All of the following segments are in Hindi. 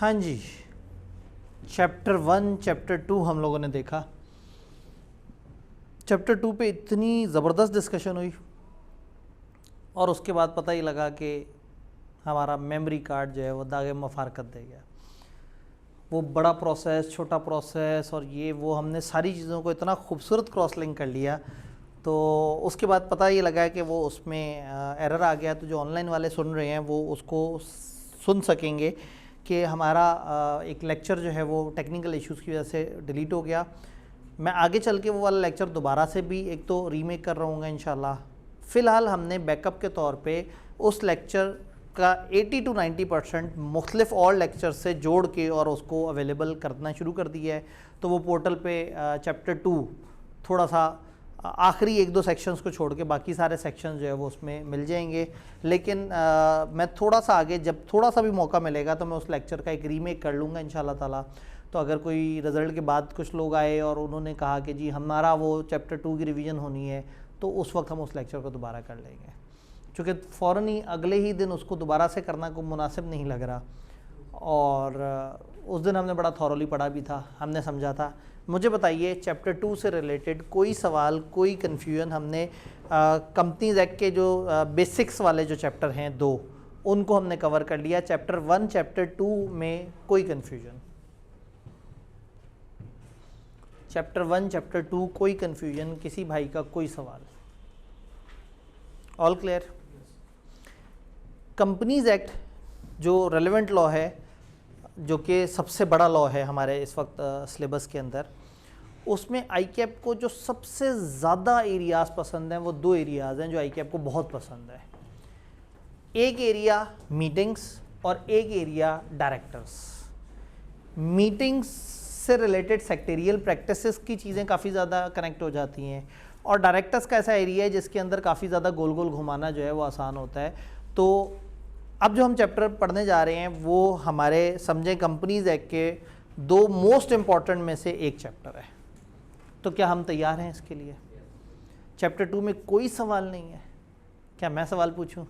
हाँ जी, चैप्टर 1 चैप्टर 2 हम लोगों ने देखा। चैप्टर 2 पे इतनी ज़बरदस्त डिस्कशन हुई और उसके बाद पता ही लगा कि हमारा मेमोरी कार्ड जो है वो दागे मफारकत दे गया। वो बड़ा प्रोसेस, छोटा प्रोसेस और ये वो हमने सारी चीज़ों को इतना खूबसूरत क्रॉस लिंक कर लिया, तो उसके बाद पता ये लगा कि वो उसमें एरर आ गया। तो जो ऑनलाइन वाले सुन रहे हैं वो उसको सुन सकेंगे कि हमारा एक लेक्चर जो है वो टेक्निकल इश्यूज़ की वजह से डिलीट हो गया। मैं आगे चल के वो वाला लेक्चर दोबारा से भी एक तो रीमेक कर रहा हूँ इंशाल्लाह। फ़िलहाल हमने बैकअप के तौर पे उस लेक्चर का 80 to 90% मुख्तलिफ और लेक्चर से जोड़ के और उसको अवेलेबल करना शुरू कर दिया है। तो वो पोर्टल पे चैप्टर 2 थोड़ा सा आखिरी 1-2 सेक्शंस को छोड़ के बाकी सारे सेक्शंस जो है वो उसमें मिल जाएंगे। लेकिन मैं थोड़ा सा आगे जब थोड़ा सा भी मौका मिलेगा तो मैं उस लेक्चर का एक रीमेक कर लूँगा इंशाल्लाह ताला। तो अगर कोई रिज़ल्ट के बाद कुछ लोग आए और उन्होंने कहा कि जी हमारा वो चैप्टर 2 की रिवीजन होनी है, तो उस वक्त हम उस लेक्चर को दोबारा कर लेंगे, चूँकि फ़ौरन ही अगले ही दिन उसको दोबारा से करना को मुनासिब नहीं लग रहा। और उस दिन हमने बड़ा थॉरली पढ़ा भी था, हमने समझा था। मुझे बताइए चैप्टर 2 से रिलेटेड कोई सवाल, कोई कन्फ्यूजन? हमने कंपनीज एक्ट के जो बेसिक्स वाले जो चैप्टर हैं 2, उनको हमने कवर कर लिया। चैप्टर 1 चैप्टर 2 में कोई कन्फ्यूजन? चैप्टर 1 चैप्टर 2 कोई कन्फ्यूजन? किसी भाई का कोई सवाल? All clear? कंपनीज एक्ट जो रेलेवेंट लॉ है, जो कि सबसे बड़ा लॉ है हमारे इस वक्त सिलेबस के अंदर, उसमें आईकैप को जो सबसे ज़्यादा एरियाज़ पसंद हैं वो 2 एरियाज़ हैं जो आईकैप को बहुत पसंद है। एक एरिया मीटिंग्स और एक एरिया डायरेक्टर्स। मीटिंग्स से रिलेटेड सेक्टेरियल प्रैक्टिसेस की चीज़ें काफ़ी ज़्यादा कनेक्ट हो जाती हैं, और डायरेक्टर्स का ऐसा एरिया है जिसके अंदर काफ़ी ज़्यादा गोल गोल घुमाना जो है वो आसान होता है। तो अब जो हम चैप्टर पढ़ने जा रहे हैं वो हमारे समझें कंपनीज एक्ट के 2 मोस्ट इम्पॉर्टेंट में से एक चैप्टर है। तो क्या हम तैयार हैं इसके लिए? चैप्टर 2 में कोई सवाल नहीं है? क्या मैं सवाल पूछूं?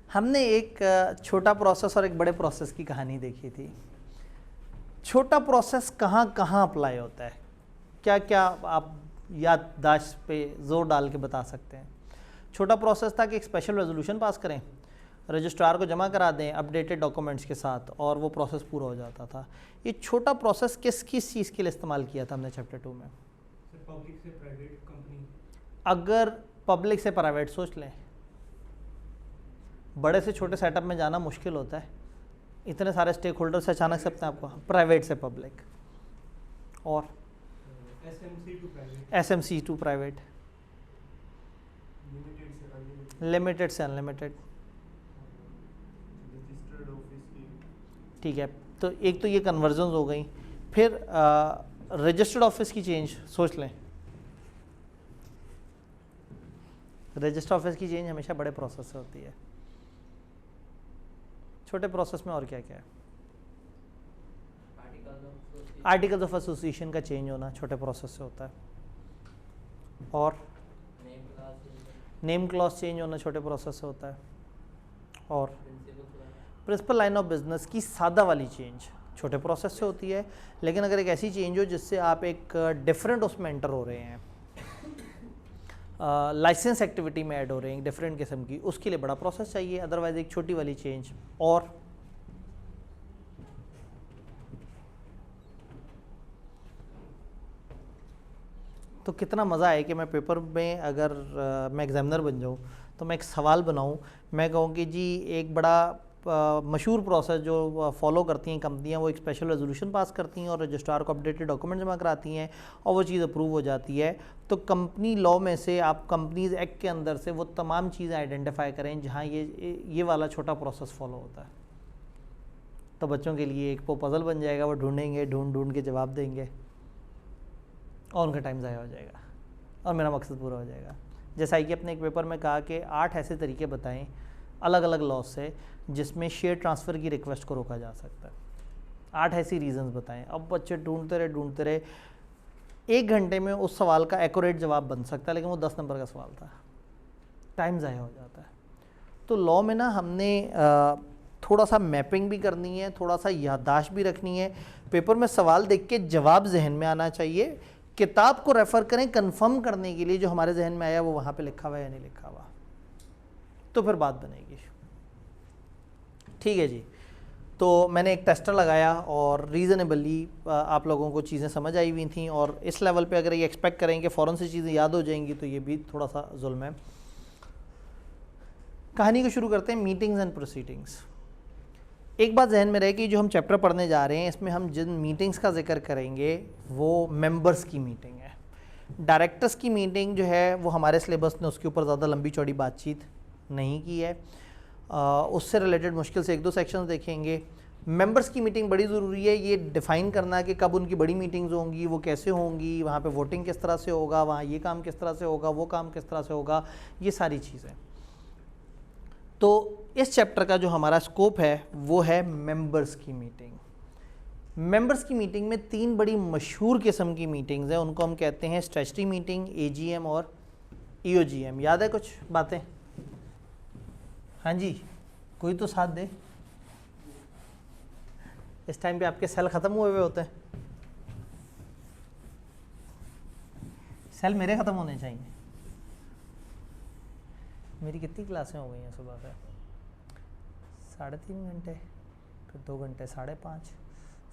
हमने एक छोटा प्रोसेस और एक बड़े प्रोसेस की कहानी देखी थी। छोटा प्रोसेस कहाँ कहाँ अप्लाई होता है? क्या क्या आप याददाश्त पे ज़ोर डाल के बता सकते हैं? छोटा प्रोसेस था कि एक स्पेशल रेजोल्यूशन पास करें, रजिस्ट्रार को जमा करा दें अपडेटेड डॉक्यूमेंट्स के साथ, और वो प्रोसेस पूरा हो जाता था। ये छोटा प्रोसेस किस चीज़ के लिए इस्तेमाल किया था हमने चैप्टर 2 में? पब्लिक से प्राइवेट कंपनी। अगर पब्लिक से प्राइवेट सोच लें, बड़े से छोटे सेटअप में जाना मुश्किल होता है, इतने सारे स्टेक होल्डर से अचानक से अपने आपको प्राइवेट से पब्लिक, और एसएमसी टू प्राइवेट, लिमिटेड से अनलिमिटेड। ठीक है, तो एक तो ये कन्वर्जन हो गई। फिर रजिस्टर्ड ऑफिस की चेंज सोच लें। रजिस्टर्ड ऑफिस की चेंज हमेशा बड़े प्रोसेस से होती है। छोटे प्रोसेस में और क्या क्या है? आर्टिकल्स ऑफ एसोसिएशन का चेंज होना छोटे प्रोसेस से होता है, और नेम क्लॉज चेंज होना छोटे प्रोसेस से होता है, और प्रिंसिपल लाइन ऑफ बिजनेस की सादा वाली चेंज छोटे प्रोसेस से होती है। लेकिन अगर एक ऐसी चेंज हो जिससे आप एक डिफरेंट उसमें एंटर हो रहे हैं, लाइसेंस एक्टिविटी में ऐड हो रहे हैं डिफरेंट किस्म की, उसके लिए बड़ा प्रोसेस चाहिए। अदरवाइज एक छोटी वाली चेंज। और तो कितना मज़ा है कि मैं पेपर में अगर मैं एग्जामिनर बन जाऊँ तो मैं एक सवाल बनाऊँ, मैं कहूँ कि जी एक बड़ा मशहूर प्रोसेस जो फॉलो करती हैं कंपनियां, वो एक स्पेशल रेजोल्यूशन पास करती हैं और रजिस्ट्रार को अपडेटेड डॉक्यूमेंट जमा कराती हैं और वो चीज़ अप्रूव हो जाती है। तो कंपनी लॉ में से आप कंपनीज एक्ट के अंदर से वो तमाम चीज़ें आइडेंटिफाई करें जहाँ ये वाला छोटा प्रोसेस फॉलो होता है। तो बच्चों के लिए एक वो पजल बन जाएगा, वो ढूंढेंगे, ढूंढ के जवाब देंगे और उनका टाइम ज़ाया हो जाएगा और मेरा मकसद पूरा हो जाएगा। जैसा कि अपने एक पेपर में कहा कि 8 ऐसे तरीके बताएं अलग अलग लॉ से जिसमें शेयर ट्रांसफ़र की रिक्वेस्ट को रोका जा सकता है। 8 ऐसी रीजंस बताएं। अब बच्चे ढूंढते रहे 1 घंटे में उस सवाल का एक्यूरेट जवाब बन सकता है, लेकिन वो 10 नंबर का सवाल था, टाइम ज़ाया हो जाता है। तो लॉ में ना हमने थोड़ा सा मैपिंग भी करनी है, थोड़ा सा याददाश्त भी रखनी है, पेपर में सवाल देख के जवाब जहन में आना चाहिए, किताब को रेफ़र करें कंफर्म करने के लिए जो हमारे जहन में आया वो वहाँ पे लिखा हुआ है या नहीं लिखा हुआ, तो फिर बात बनेगी। ठीक है जी, तो मैंने एक टेस्टर लगाया और रीज़नेबली आप लोगों को चीज़ें समझ आई हुई थी, और इस लेवल पे अगर ये एक्सपेक्ट करें कि फ़ौरन से चीज़ें याद हो जाएंगी तो ये भी थोड़ा सा जुल्म है। कहानी को शुरू करते हैं, मीटिंग्स एंड प्रोसीडिंग्स। एक बात जहन में रहे कि जो हम चैप्टर पढ़ने जा रहे हैं इसमें हम जिन मीटिंग्स का जिक्र करेंगे वो मेंबर्स की मीटिंग है। डायरेक्टर्स की मीटिंग जो है वो हमारे सिलेबस ने उसके ऊपर ज़्यादा लंबी चौड़ी बातचीत नहीं की है, उससे रिलेटेड मुश्किल से 1-2 सेक्शंस देखेंगे। मेंबर्स की मीटिंग बड़ी ज़रूरी है, ये डिफ़ाइन करना कि कब उनकी बड़ी मीटिंग्स होंगी, वो कैसे होंगी, वहाँ पे वोटिंग किस तरह से होगा, वहाँ ये काम किस तरह से होगा, वो काम किस तरह से होगा, ये सारी चीज़ें। तो इस चैप्टर का जो हमारा स्कोप है वो है मेंबर्स की मीटिंग। मेंबर्स की मीटिंग में 3 बड़ी मशहूर किस्म की मीटिंग्स हैं, उनको हम कहते हैं स्टैट्यूटरी मीटिंग, एजीएम और ईओजीएम। याद है कुछ बातें? हाँ जी, कोई तो साथ दे। इस टाइम पे आपके सेल ख़त्म हुए हुए होते हैं, सेल मेरे ख़त्म होने चाहिए। मेरी कितनी क्लासें हो गई हैं सुबह से? 3.5 घंटे, फिर 2 घंटे 5.5,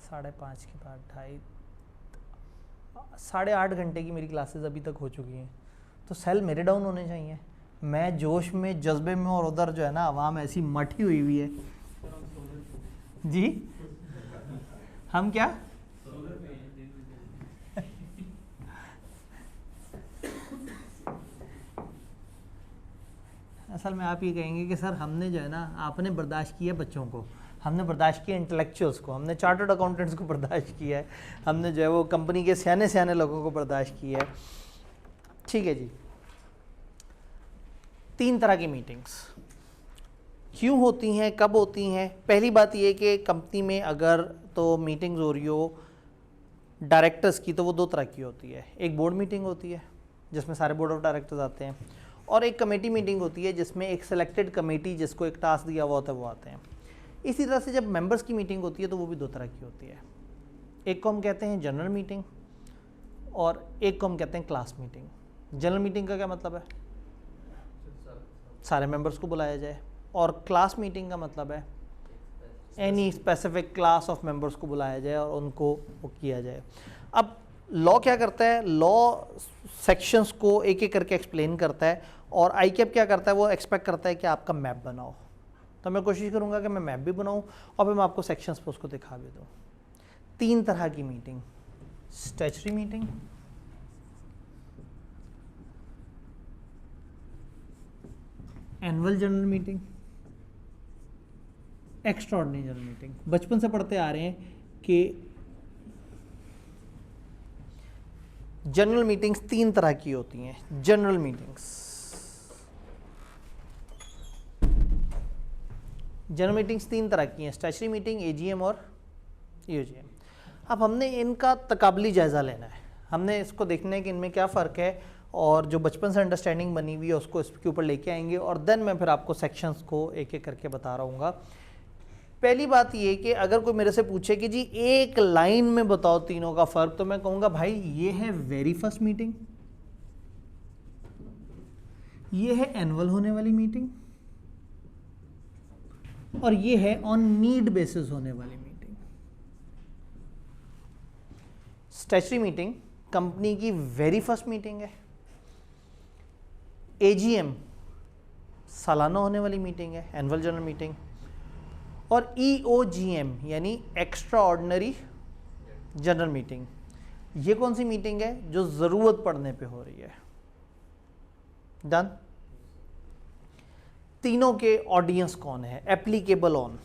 5.5 के बाद 2.5, 8.5 घंटे की मेरी क्लासेस अभी तक हो चुकी हैं। तो सेल मेरे डाउन होने चाहिए। मैं जोश में, जज्बे में, और उधर जो है ना आवाम ऐसी मठी हुई है जी। हम क्या असल में आप ये कहेंगे कि सर हमने जो है ना, आपने बर्दाश्त किया बच्चों को, हमने बर्दाश्त किया इंटेलेक्चुअल्स को, हमने चार्टर्ड अकाउंटेंट्स को बर्दाश्त किया है, हमने जो है वो कंपनी के सियाने लोगों को बर्दाश्त किया है। ठीक है जी। 3 तरह की मीटिंग्स क्यों होती हैं, कब होती हैं? पहली बात ये कि कंपनी में अगर तो मीटिंग्स हो रही हो डायरेक्टर्स की तो वो 2 तरह की होती है। एक बोर्ड मीटिंग होती है जिसमें सारे बोर्ड ऑफ डायरेक्टर्स आते हैं, और एक कमेटी मीटिंग होती है जिसमें एक सिलेक्टेड कमेटी जिसको एक टास्क दिया हुआ होता है वो आते हैं। इसी तरह से जब मेंबर्स की मीटिंग होती है तो वो भी 2 तरह की होती है। एक को हम कहते हैं जनरल मीटिंग और एक को हम कहते हैं क्लास मीटिंग। जनरल मीटिंग का क्या मतलब है? सारे मेंबर्स को बुलाया जाए, और क्लास मीटिंग का मतलब है any specific class of members को बुलाया जाए और उनको वो किया जाए। अब लॉ क्या करता है? लॉ सेक्शंस को एक एक करके एक्सप्लेन करता है, और आईकैप क्या करता है? वो एक्सपेक्ट करता है कि आपका मैप बनाओ। तो मैं कोशिश करूंगा कि मैं मैप भी बनाऊं और फिर मैं आपको सेक्शंस पर उसको दिखा भी दूं। 3 तरह की meeting: statutory meeting, annual general meeting, extraordinary general meeting. बचपन से पढ़ते आ रहे हैं कि जनरल मीटिंग्स 3 तरह की होती हैं। जनरल मीटिंग्स 3 तरह की हैं: स्टैट्यूटरी मीटिंग, एजीएम और ईओजीएम। अब हमने इनका तकाबली जायज़ा लेना है, हमने इसको देखना है कि इनमें क्या फ़र्क है, और जो बचपन से अंडरस्टैंडिंग बनी हुई है उसको इसके ऊपर लेके आएंगे, और देन मैं फिर आपको सेक्शंस को एक एक करके बता रहा हूँ। पहली बात ये कि अगर कोई मेरे से पूछे कि जी एक लाइन में बताओ तीनों का फ़र्क, तो मैं कहूँगा भाई ये है वेरी फर्स्ट मीटिंग, ये है एनुअल होने वाली मीटिंग, और ये है ऑन नीड बेसिस होने वाली मीटिंग। स्टैट्यूटरी मीटिंग कंपनी की वेरी फर्स्ट मीटिंग है, एजीएम सालाना होने वाली मीटिंग है, एनुअल जनरल मीटिंग, और ईओजीएम यानी एक्स्ट्रा ऑर्डिनरी जनरल मीटिंग, ये कौन सी मीटिंग है? जो ज़रूरत पड़ने पे हो रही है। डन। तीनों के ऑडियंस कौन है? एप्लीकेबल ऑन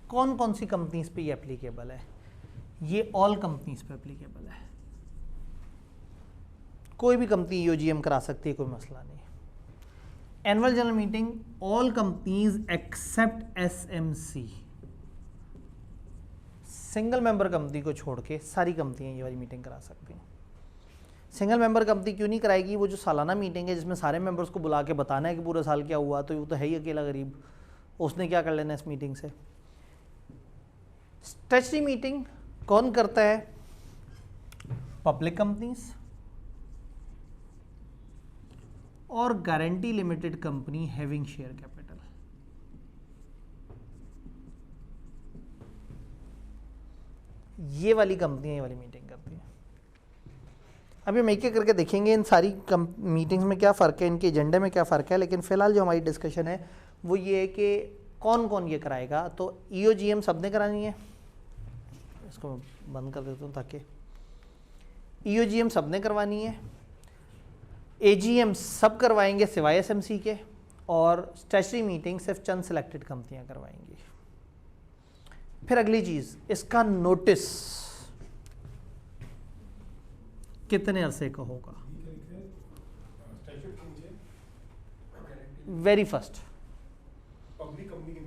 कौन कौन सी कंपनीज पे ये एप्लीकेबल है? ये ऑल कंपनीज पे एप्लीकेबल है। कोई भी कंपनी ईओजीएम करा सकती है, कोई मसला नहीं। Annual general meeting all companies except SMC, single member company को छोड़ के सारी कंपनियां ये वाली मीटिंग करा सकती हैं। सिंगल मेंबर कंपनी क्यों नहीं कराएगी? वो जो सालाना मीटिंग है जिसमें सारे मेंबर्स को बुला के बताना है कि पूरे साल क्या हुआ, तो वो तो है ही अकेला गरीब, उसने क्या कर लेना इस मीटिंग से। स्टैट्यूटरी मीटिंग कौन करता है? पब्लिक कंपनीज और guarantee limited company having share capital. ये वाली कंपनियां ये वाली मीटिंग करती हैं। अभी हम एक एक करके देखेंगे इन सारी मीटिंग्स में क्या फ़र्क है, इनके एजेंडे में क्या फ़र्क है, लेकिन फ़िलहाल जो हमारी डिस्कशन है वो ये है कि कौन कौन ये कराएगा। तो EOGM सब ने करानी है, इसको बंद कर देता हूँ ताकि EOGM सब ने करवानी है, AGM सब करवाएंगे सिवाय SMC के, और स्टैट्यूटरी मीटिंग सिर्फ चंद सिलेक्टेड कंपनियां करवाएंगी। फिर अगली चीज़, इसका नोटिस कितने अरसे का होगा? Very first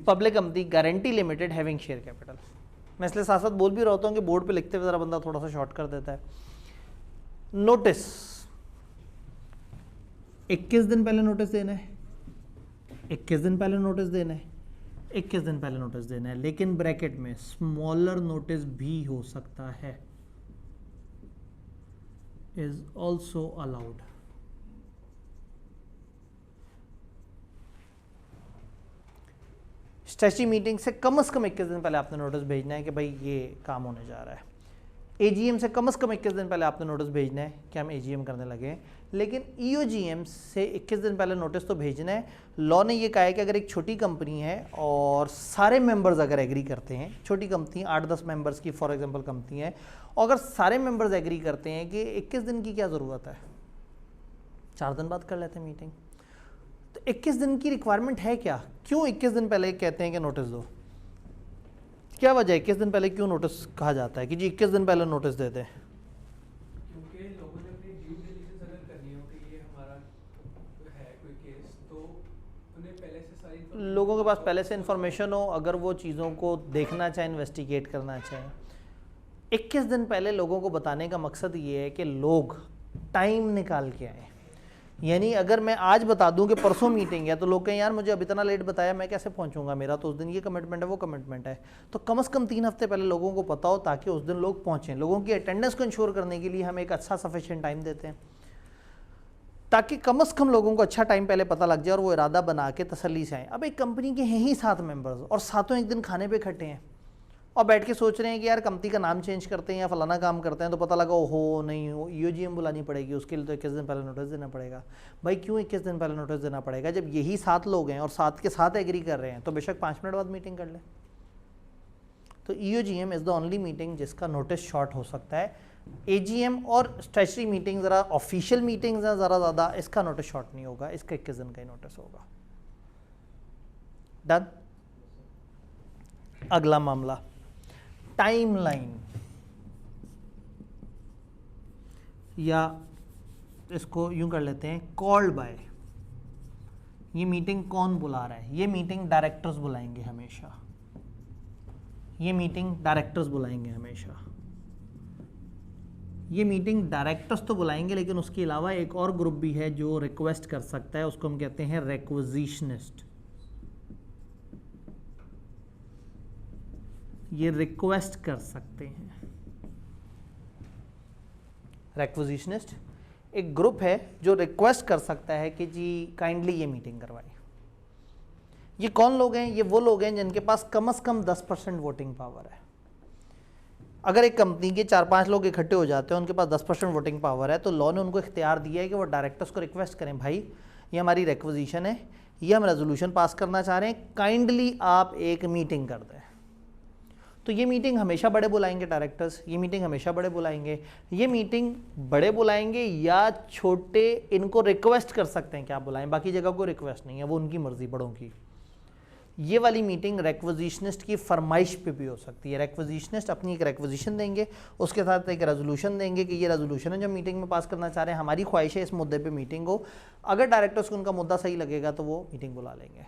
public company guarantee limited having share capital. मैं इसलिए साथ साथ बोल भी रहता हूँ कि बोर्ड पे लिखते हुए ज़रा बंदा थोड़ा सा शॉर्ट कर देता है। नोटिस 21 दिन पहले नोटिस देना है, 21 दिन पहले नोटिस देना है, 21 दिन पहले नोटिस देना है, लेकिन ब्रैकेट में स्मॉलर नोटिस भी हो सकता है, is also allowed. Statutory meeting से कम 21 दिन पहले आपने नोटिस भेजना है कि भाई ये काम होने जा रहा है। AGM से कम 21 दिन पहले आपने नोटिस भेजना है कि हम AGM करने लगे हैं, लेकिन EOGM से 21 दिन पहले नोटिस तो भेजना है। लॉ ने ये कहा है कि अगर एक छोटी कंपनी है और सारे मेंबर्स अगर एग्री करते हैं, छोटी कंपनी 8-10 मेंबर्स की फॉर एग्जांपल कंपनी है, और अगर सारे मेंबर्स एग्री करते हैं कि 21 दिन की क्या ज़रूरत है, 4 दिन बाद कर लेते हैं मीटिंग। तो 21 दिन की रिक्वायरमेंट है क्या? क्यों 21 दिन पहले कहते हैं कि नोटिस दो? क्या वजह है 21 दिन पहले क्यों नोटिस कहा जाता है कि जी 21 दिन पहले नोटिस दे दें? क्योंकि लोगों ने अपनी ड्यू डिलिजेंस अगर करनी हो कि ये हमारा है कोई केस, तो उन्हें पहले से सारी लोगों के पास पहले से इंफॉर्मेशन हो, अगर वो चीज़ों को देखना चाहें, इन्वेस्टिगेट करना चाहें। 21 दिन पहले लोगों को बताने का मकसद ये है कि लोग टाइम निकाल के आएँ। यानी अगर मैं आज बता दूं कि परसों मीटिंग है, तो लोग कहें यार मुझे अब इतना लेट बताया, मैं कैसे पहुंचूंगा, मेरा तो उस दिन ये कमिटमेंट है वो कमिटमेंट है। तो कम से कम 3 हफ्ते पहले लोगों को पता हो ताकि उस दिन लोग पहुंचें। लोगों की अटेंडेंस को इंश्योर करने के लिए हम एक अच्छा सफिशिएंट टाइम देते हैं, ताकि कम से कम लोगों को अच्छा टाइम पहले पता लग जाए और वो इरादा बना के तसल्ली से आए। अब एक कंपनी के हैं ही 7 मेंबर्स और सातों एक दिन खाने पर इकट्ठे हैं और बैठ के सोच रहे हैं कि यार कंपनी का नाम चेंज करते हैं या फलाना काम करते हैं, तो पता लगा ओहो नहीं हो EOGM बुलानी पड़ेगी, उसके लिए तो 21 दिन पहले नोटिस देना पड़ेगा। भाई क्यों 21 दिन पहले नोटिस देना पड़ेगा? जब यही 7 लोग हैं और 7 के 7 एग्री कर रहे हैं, तो बेशक 5 मिनट बाद मीटिंग कर ले। तो EOGM is the only meeting जिसका नोटिस शॉर्ट हो सकता है। AGM और स्टैट्यूटरी मीटिंग ज़रा ऑफिशियल मीटिंग्स हैं ज़रा ज़्यादा, इसका नोटिस शॉर्ट नहीं होगा, इसका 21 दिन का ही नोटिस होगा। डन। अगला मामला टाइमलाइन, या इसको यूं कर लेते हैं कॉल्ड बाय। ये मीटिंग कौन बुला रहा है? ये मीटिंग डायरेक्टर्स बुलाएंगे हमेशा, ये मीटिंग डायरेक्टर्स बुलाएंगे हमेशा। ये मीटिंग डायरेक्टर्स तो बुलाएंगे, लेकिन उसके अलावा एक और ग्रुप भी है जो रिक्वेस्ट कर सकता है, उसको हम कहते हैं रिक्विजिशनिस्ट। ये रिक्वेस्ट कर सकते हैं। रिक्विजिशनिस्ट एक ग्रुप है जो रिक्वेस्ट कर सकता है कि जी काइंडली ये मीटिंग करवाइए। ये कौन लोग हैं? ये वो लोग हैं जिनके पास कम से कम 10% वोटिंग पावर है। अगर एक कंपनी के 4-5 लोग इकट्ठे हो जाते हैं, उनके पास 10% वोटिंग पावर है, तो लॉ ने उनको इख्तियार दिया है कि वो डायरेक्टर्स को रिक्वेस्ट करें, भाई ये हमारी रिक्विजिशन है, ये हम रेजोल्यूशन पास करना चाह रहे हैं, काइंडली आप एक मीटिंग कर दें। तो ये मीटिंग हमेशा बड़े बुलाएंगे डायरेक्टर्स, ये मीटिंग हमेशा बड़े बुलाएंगे। ये मीटिंग बड़े बुलाएंगे या छोटे, इनको रिक्वेस्ट कर सकते हैं कि आप बुलाएं, बाकी जगह कोई रिक्वेस्ट नहीं है, वो उनकी मर्जी बड़ों की। ये वाली मीटिंग रिक्विजिशनिस्ट की फरमाइश पे भी हो सकती है। रिक्विजिशनिस्ट अपनी एक रिक्विजिशन देंगे, उसके साथ एक रेजोल्यूशन देंगे कि ये रेजोल्यूशन है जो मीटिंग में पास करना चाह रहे हैं, हमारी ख्वाहिश है इस मुद्दे पे मीटिंग हो। अगर डायरेक्टर्स को उनका मुद्दा सही लगेगा तो वो मीटिंग बुला लेंगे,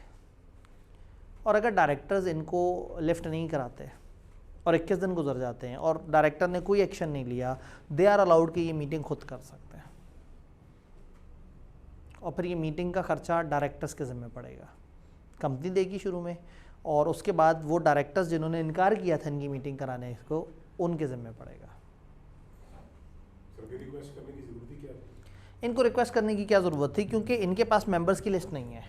और अगर डायरेक्टर्स इनको लिफ्ट नहीं कराते और 21 दिन गुजर जाते हैं और डायरेक्टर ने कोई एक्शन नहीं लिया, दे आर अलाउड कि ये मीटिंग खुद कर सकते हैं। और फिर ये मीटिंग का खर्चा डायरेक्टर्स के ज़िम्मे पड़ेगा, कंपनी देगी शुरू में, और उसके बाद वो डायरेक्टर्स जिन्होंने इनकार किया था इनकी मीटिंग कराने को, उनके ज़िम्मे पड़ेगा। रिक्वेस्ट करने की ज़रूरत ही क्या है? इनको रिक्वेस्ट करने की क्या ज़रूरत थी, क्योंकि इनके पास मेंबर्स की लिस्ट नहीं है,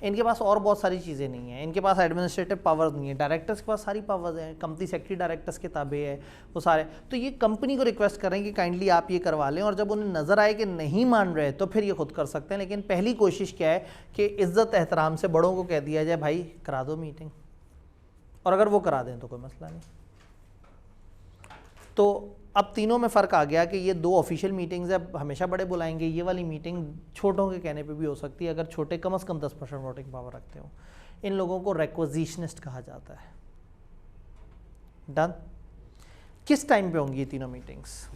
इनके पास और बहुत सारी चीज़ें नहीं हैं, इनके पास एडमिनिस्ट्रेटिव पावर्स नहीं है, डायरेक्टर्स के पास सारी पावर्स हैं, कंपनी सेक्रेटरी डायरेक्टर्स के ताबे है वो सारे। तो ये कंपनी को रिक्वेस्ट करें कि काइंडली आप ये करवा लें, और जब उन्हें नज़र आए कि नहीं मान रहे तो फिर ये खुद कर सकते हैं। लेकिन पहली कोशिश क्या है कि इज़्ज़त एहतराम से बड़ों को कह दिया जाए भाई करा दो मीटिंग, और अगर वो करा दें तो कोई मसला नहीं। तो अब तीनों में फ़र्क आ गया कि ये 2 ऑफिशियल मीटिंग्स है, हमेशा बड़े बुलाएंगे, ये वाली मीटिंग छोटों के कहने पे भी हो सकती है, अगर छोटे कम से कम 10% वोटिंग पावर रखते हो। इन लोगों को रिक्विजिशनिस्ट कहा जाता है। डन। किस टाइम पे होंगी ये तीनों मीटिंग्स?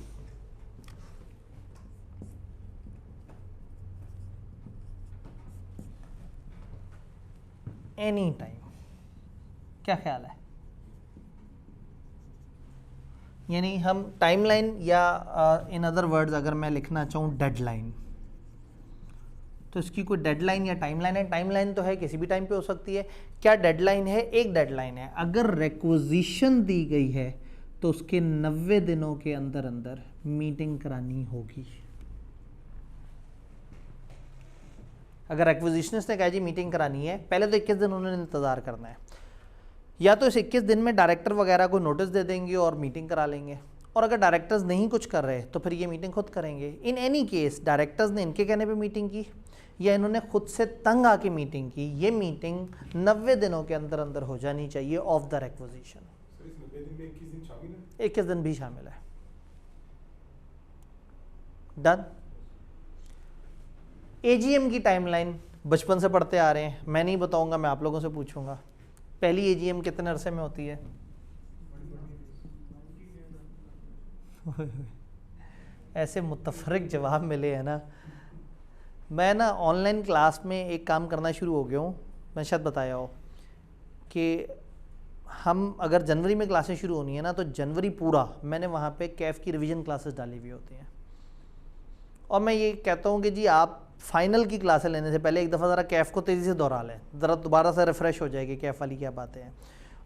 Any time. क्या ख्याल है? यानी हम टाइमलाइन, या इन अदर वर्ड्स अगर मैं लिखना चाहूँ डेडलाइन, तो इसकी कोई डेडलाइन या टाइमलाइन है? टाइमलाइन तो है, किसी भी टाइम पे हो सकती है। क्या डेडलाइन है? एक डेडलाइन है, अगर रिक्विजिशन दी गई है तो उसके 90 दिनों के अंदर अंदर मीटिंग करानी होगी। अगर रिक्विजिशनिस्ट ने कहा जी मीटिंग करानी है, पहले तो 21 दिन उन्होंने इंतज़ार करना है, या तो इस 21 दिन में डायरेक्टर वगैरह को नोटिस दे देंगे और मीटिंग करा लेंगे, और अगर डायरेक्टर्स नहीं कुछ कर रहे तो फिर ये मीटिंग खुद करेंगे। इन एनी केस डायरेक्टर्स ने इनके कहने पे मीटिंग की या इन्होंने खुद से तंग आके मीटिंग की, ये मीटिंग 90 दिनों के अंदर अंदर हो जानी चाहिए ऑफ द रिक्विजिशन। सर इस 90 दिन में 21 दिन शामिल है? 21 दिन भी शामिल है। डन। एजीएम की टाइमलाइन बचपन से पढ़ते आ रहे हैं, मैं नहीं बताऊंगा, मैं आप लोगों से पूछूंगा। पहली एजीएम कितने अरसे में होती है? ऐसे मुतफरिक जवाब मिले हैं ना। मैं ना ऑनलाइन क्लास में एक काम करना शुरू हो गया हूँ, मैं शायद बताया हो कि हम अगर जनवरी में क्लासें शुरू होनी है ना, तो जनवरी पूरा मैंने वहाँ पे कैफ की रिवीजन क्लासेस डाली हुई होती हैं, और मैं ये कहता हूँ कि जी आप फाइनल की क्लासें लेने से पहले एक दफ़ा ज़रा कैफ़ को तेज़ी से दोहरा लें, ज़रा दोबारा से रिफ़्रेश हो जाएगी कैफ़ वाली क्या बातें हैं।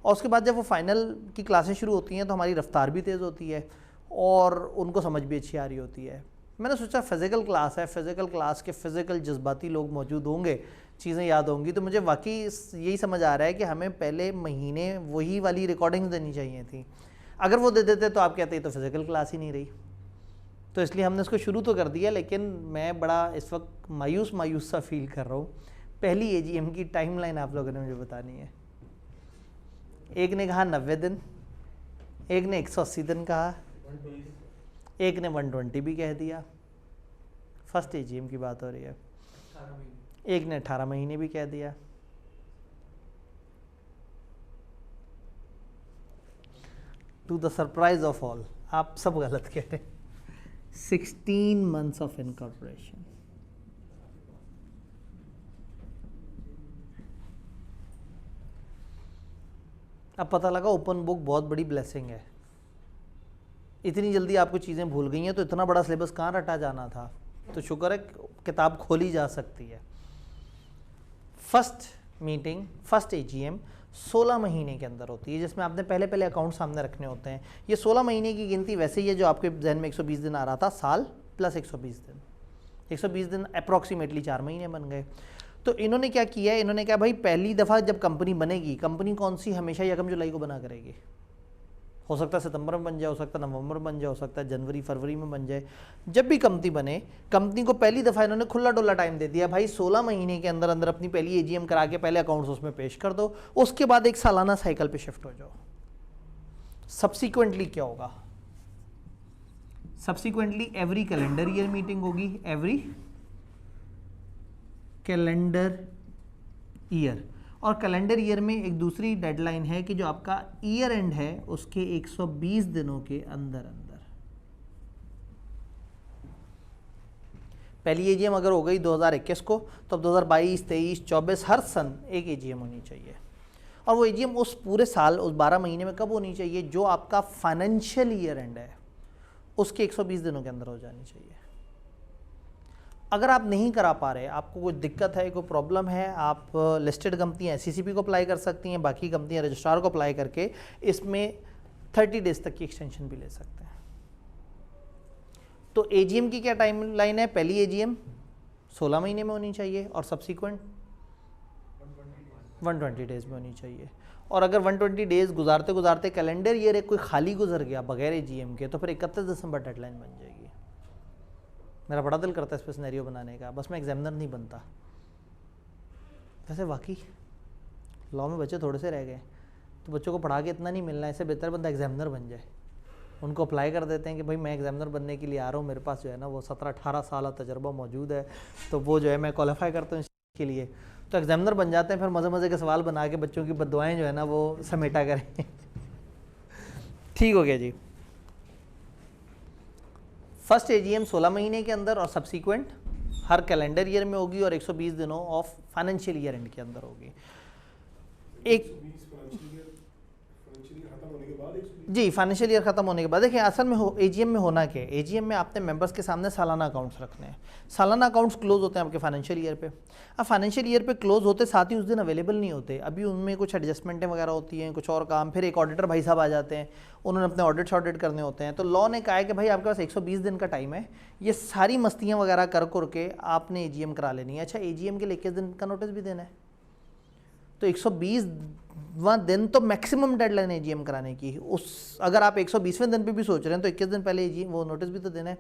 और उसके बाद जब वो फाइनल की क्लासें शुरू होती हैं तो हमारी रफ्तार भी तेज़ होती है और उनको समझ भी अच्छी आ रही होती है। मैंने सोचा फ़िज़िकल क्लास है, फ़िज़िकल क्लास के फ़िज़िकल जज्बाती लोग मौजूद होंगे, चीज़ें याद होंगी, तो मुझे वाकई यही समझ आ रहा है कि हमें पहले महीने वही वाली रिकॉर्डिंग देनी चाहिए थी। अगर वो दे देते तो आप कहते तो फ़िज़िकल क्लास ही नहीं रही। तो इसलिए हमने इसको शुरू तो कर दिया, लेकिन मैं बड़ा इस वक्त मायूस सा फील कर रहा हूँ। पहली एजीएम की टाइमलाइन आप लोगों ने मुझे बतानी है। एक ने कहा 90 दिन, एक ने 180 दिन कहा, एक ने 120 भी कह दिया। फर्स्ट एजीएम की बात हो रही है। एक ने 18 महीने भी कह दिया। To the surprise of all, आप सब गलत कह रहे हैं। 16 months of incorporation। अब पता लगा ओपन बुक बहुत बड़ी ब्लेसिंग है। इतनी जल्दी आपको चीज़ें भूल गई हैं, तो इतना बड़ा सिलेबस कहाँ रटा जाना था। तो शुक्र है किताब खोली जा सकती है। फर्स्ट मीटिंग, फर्स्ट एजीएम 16 महीने के अंदर होती है, जिसमें आपने पहले पहले अकाउंट सामने रखने होते हैं। ये 16 महीने की गिनती वैसे ही है जो आपके जहन में 120 दिन आ रहा था, साल प्लस 120 दिन। 120 दिन अप्रॉक्सीमेटली 4 महीने बन गए। तो इन्होंने क्या किया है, इन्होंने कहा भाई पहली दफ़ा जब कंपनी बनेगी, कंपनी कौन सी, हमेशा 1 जुलाई को बना करेगी। हो सकता है सितंबर में बन जाए, हो सकता है नवंबर में बन जाए, हो सकता है जनवरी फरवरी में बन जाए। जब भी कंपनी बने, कंपनी को पहली दफ़ा इन्होंने खुला डुल्ला टाइम दे दिया, भाई 16 महीने के अंदर अंदर अपनी पहली एजीएम करा के पहले अकाउंट्स उसमें पेश कर दो, उसके बाद एक सालाना साइकिल पे शिफ्ट हो जाओ। सब्सिक्वेंटली क्या होगा, subsequently every calendar year meeting होगी, एवरी कैलेंडर ईयर। और कैलेंडर ईयर में एक दूसरी डेडलाइन है कि जो आपका ईयर एंड है उसके 120 दिनों के अंदर अंदर। पहली एजीएम अगर हो गई 2021 को, तो अब 2022, 23, 24 हर सन एक एजीएम होनी चाहिए। और वो एजीएम उस पूरे साल, उस 12 महीने में कब होनी चाहिए, जो आपका फाइनेंशियल ईयर एंड है उसके 120 दिनों के अंदर हो जानी चाहिए। अगर आप नहीं करा पा रहे, आपको कोई दिक्कत है, कोई प्रॉब्लम है, आप लिस्टेड कंपनियाँ SCCP को अप्लाई कर सकती हैं, बाकी कंपनियाँ रजिस्ट्रार को अप्लाई करके इसमें 30 डेज तक की एक्सटेंशन भी ले सकते हैं। तो AGM की क्या टाइमलाइन है? पहली AGM 16 महीने में होनी चाहिए और सब्सिक्वेंट 120 डेज में होनी चाहिए। और अगर 120 डेज गुजारते गुजारते कैलेंडर ईयर एक कोई खाली गुजर गया बगैर AGM के, तो फिर 31 दिसंबर डेडलाइन बन जाएगी। मेरा बड़ा दिल करता है इस पर सिनेरियो बनाने का, बस मैं एग्जामिनर नहीं बनता। वैसे वाकई लॉ में बच्चे थोड़े से रह गए, तो बच्चों को पढ़ा के इतना नहीं मिलना है, इससे बेहतर बंदा एग्जामिनर बन जाए। उनको अप्लाई कर देते हैं कि भाई मैं एग्जामिनर बनने के लिए आ रहा हूँ, मेरे पास जो है ना वो 17-18 साल तजर्बा मौजूद है, तो वो जो है मैं क्वालिफाई करता हूँ इसके लिए, तो एग्जामिनर बन जाते हैं। फिर मज़े मज़े के सवाल बना के बच्चों की बद्दुआएं जो है ना वो समेटा करें। ठीक हो गया जी। फर्स्ट AGM 16 महीने के अंदर और सब्सिक्वेंट हर कैलेंडर ईयर में होगी और 120 दिनों ऑफ फाइनेंशियल ईयर एंड के अंदर होगी। एक जी फाइनेंशियल ईयर खत्म होने के बाद देखिए असल में AGM में होना क्या है, AGM में आपने मेंबर्स के सामने सालाना अकाउंट्स रखने हैं। सालाना अकाउंट्स क्लोज होते हैं आपके फाइनेंशियल ईयर पे। अब फाइनेंशियल ईयर पे क्लोज होते साथ ही उस दिन अवेलेबल नहीं होते, अभी उनमें कुछ एडजस्टमेंटें वगैरह होती हैं, कुछ और काम, फिर एक ऑडिटर भाई साहब आ जाते हैं, उन्होंने अपने ऑडिट करने होते हैं। तो लॉ ने कहा है कि भाई आपके पास 120 दिन का टाइम है, ये सारी मस्तियाँ वगैरह कर के आपने AGM करा लेनी है। अच्छा AGM के लिए 21 दिन का नोटिस भी देना है, तो 120वां दिन तो मैक्सिमम डेडलाइन है AGM कराने की। उस अगर आप 120वें दिन पे भी सोच रहे हैं तो 21 दिन पहले AGM वो नोटिस भी तो देना है।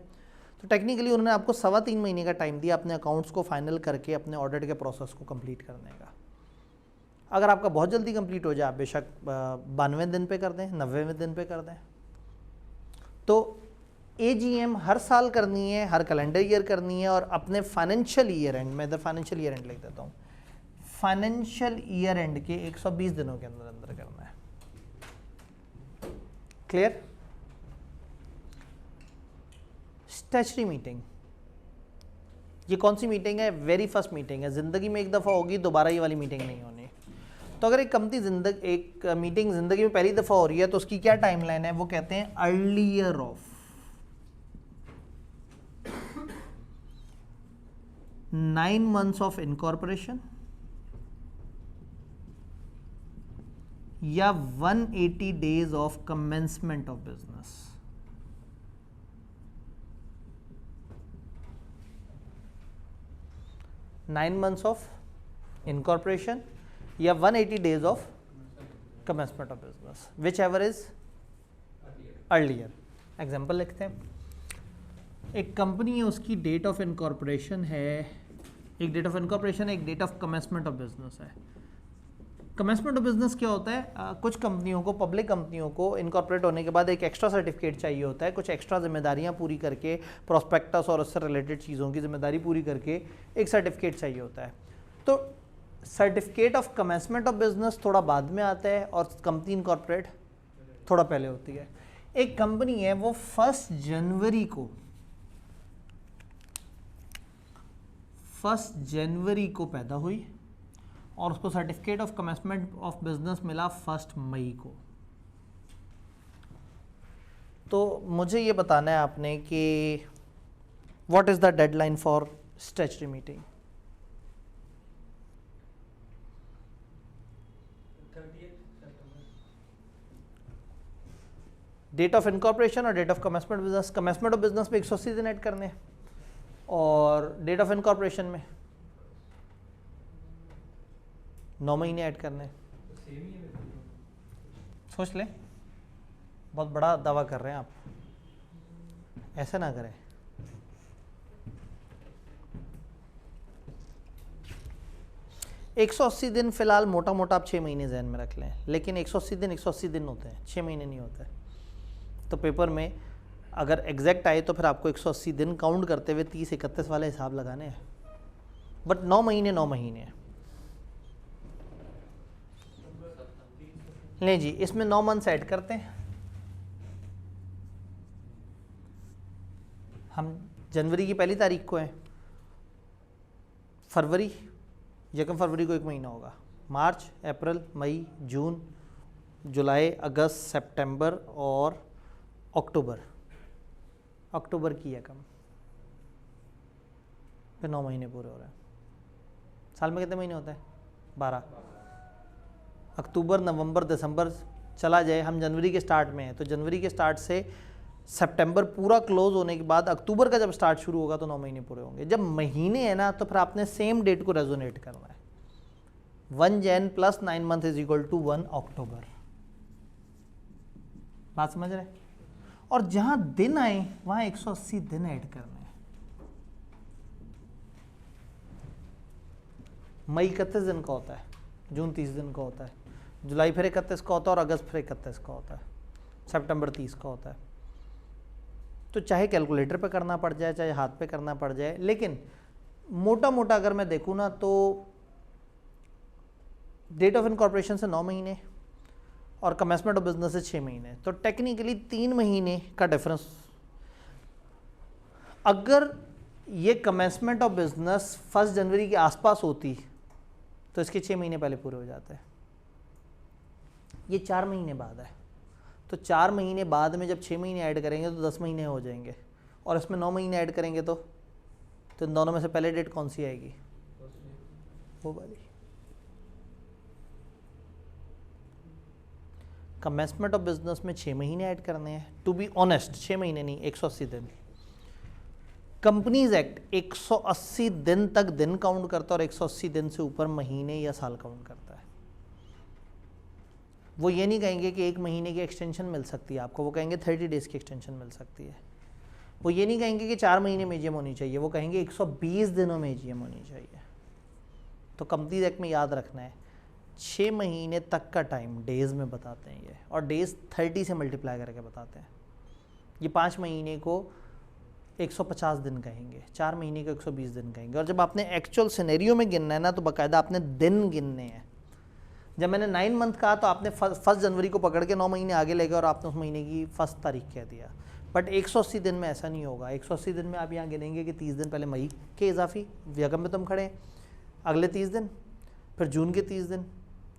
तो टेक्निकली उन्होंने आपको 3.25 महीने का टाइम दिया अपने अकाउंट्स को फाइनल करके अपने ऑडिट के प्रोसेस को कंप्लीट करने का। अगर आपका बहुत जल्दी कंप्लीट हो जाए आप बेशक 92वें दिन पे कर दें, 90वें दिन पे कर दें। तो AGM हर साल करनी है, हर कैलेंडर ईयर करनी है और अपने फाइनेंशियल ईयर एंड, मैं इधर फाइनेंशियल ईयर एंड लिख देता हूँ, फाइनेंशियल ईयर एंड के 120 दिनों के अंदर अंदर करना है। क्लियर? स्टैच्यूटरी मीटिंग, ये कौन सी मीटिंग है? वेरी फर्स्ट मीटिंग है, जिंदगी में एक दफ़ा होगी, दोबारा ये वाली मीटिंग नहीं होनी। तो अगर एक कंपनी एक मीटिंग जिंदगी में पहली दफ़ा हो रही है तो उसकी क्या टाइमलाइन है? वो कहते हैं earlier of 9 months of incorporation या 180 days of commencement of business. Nine months of incorporation या 180 days of commencement of business, which ever is earlier. Example लिखते हैं, एक कंपनी है, उसकी डेट ऑफ इनकॉर्पोरेशन है, एक डेट ऑफ इनकॉर्पोरेशन है, एक date of commencement of business है। कमेंसमेंट ऑफ बिजनेस क्या होता है? कुछ कंपनियों को, पब्लिक कंपनियों को इनकॉर्पोरेट होने के बाद एक एक्स्ट्रा सर्टिफिकेट चाहिए होता है, कुछ एक्स्ट्रा जिम्मेदारियां पूरी करके, प्रोस्पेक्टस और उससे रिलेटेड चीज़ों की जिम्मेदारी पूरी करके एक सर्टिफिकेट चाहिए होता है। तो certificate of commencement of business थोड़ा बाद में आता है और कंपनी इनकॉर्पोरेट थोड़ा पहले होती है। एक कंपनी है वो 1 जनवरी को पैदा हुई और उसको certificate of commencement of business मिला 1 मई को। तो मुझे ये बताना है आपने कि what is the deadline for statutory meeting? 30th September। Date of incorporation और date of commencement business, commencement of business में 180 दिन ऐड करने हैं और डेट ऑफ इनकॉर्पोरेशन में 9 महीने ऐड करने। तो सेम ही है। सोच लें, बहुत बड़ा दावा कर रहे हैं आप, ऐसा ना करें। एक 180 दिन फिलहाल मोटा मोटा आप 6 महीने जहन में रख लें, लेकिन 180 दिन होते हैं, 6 महीने नहीं होते। तो पेपर में अगर एग्जैक्ट आए तो फिर आपको 180 दिन काउंट करते हुए 30-31 वाले हिसाब लगाने हैं, बट 9 महीने हैं। नहीं जी, इसमें 9 मंथ्स ऐड करते हैं। हम जनवरी की 1 तारीख को हैं, फरवरी, 1 फरवरी को 1 महीना होगा, मार्च, अप्रैल, मई, जून, जुलाई, अगस्त, सितंबर और अक्टूबर की है कम। फिर 9 महीने पूरे हो रहे हैं। साल में कितने महीने होते हैं? 12। अक्टूबर नवंबर दिसंबर चला जाए, हम जनवरी के स्टार्ट में हैं, तो जनवरी के स्टार्ट से सितंबर पूरा क्लोज होने के बाद अक्टूबर का जब स्टार्ट शुरू होगा तो 9 महीने पूरे होंगे। जब महीने हैं ना तो फिर आपने सेम डेट को रेजोनेट करना है। 1 Jan plus 9 month is equal to 1 October. बात समझ रहे? और जहां दिन आए वहां 180 दिन ऐड करने हैं। मई 31 दिन का होता है, जून 30 दिन का होता है, जुलाई फिर 31 का होता है, और अगस्त फिर 31 का होता है, सितंबर 30 का होता है। तो चाहे कैलकुलेटर पे करना पड़ जाए, चाहे हाथ पे करना पड़ जाए, लेकिन मोटा मोटा अगर मैं देखूँ ना तो डेट ऑफ इनकॉर्पोरेशन से 9 महीने और कमेंसमेंट ऑफ बिजनेस से 6 महीने, तो टेक्निकली 3 महीने का डिफरेंस। अगर ये कमेंसमेंट ऑफ बिजनेस 1 जनवरी के आसपास होती तो इसके 6 महीने पहले पूरे हो जाते हैं। ये 4 महीने बाद है, तो 4 महीने बाद में जब 6 महीने ऐड करेंगे तो 10 महीने हो जाएंगे, और इसमें 9 महीने ऐड करेंगे तो इन दोनों में से पहले डेट कौन सी आएगी? वो वाली। कमेंसमेंट ऑफ बिजनेस में 6 महीने ऐड करने हैं, टू बी ऑनेस्ट 6 महीने नहीं, 180 दिन। कंपनीज एक्ट 180 दिन तक दिन काउंट करता है, और 180 दिन से ऊपर महीने या साल काउंट करता है। वो ये नहीं कहेंगे कि 1 महीने की एक्सटेंशन मिल सकती है आपको, वो कहेंगे 30 डेज़ की एक्सटेंशन मिल सकती है। वो ये नहीं कहेंगे कि 4 महीने में एजीएम होनी चाहिए, वो कहेंगे 120 दिनों में एजीएम होनी चाहिए। तो कंपनीज एक्ट में याद रखना है 6 महीने तक का टाइम डेज़ में बताते हैं ये, और डेज़ 30 से मल्टीप्लाई करके बताते हैं। ये 5 महीने को 150 दिन कहेंगे, 4 महीने को 120 दिन कहेंगे। और जब आपने एक्चुअल सिनेरियो में गिनना है ना तो बाकायदा आपने दिन गिनने हैं। जब मैंने 9 मंथ कहा तो आपने 1 जनवरी को पकड़ के 9 महीने आगे ले गए और आपने उस महीने की 1 तारीख कह दिया। बट 180 दिन में ऐसा नहीं होगा। 180 दिन में आप यहाँ गिनेंगे कि 30 दिन पहले मई के इजाफी यकम में तुम खड़े, अगले 30 दिन, फिर जून के 30 दिन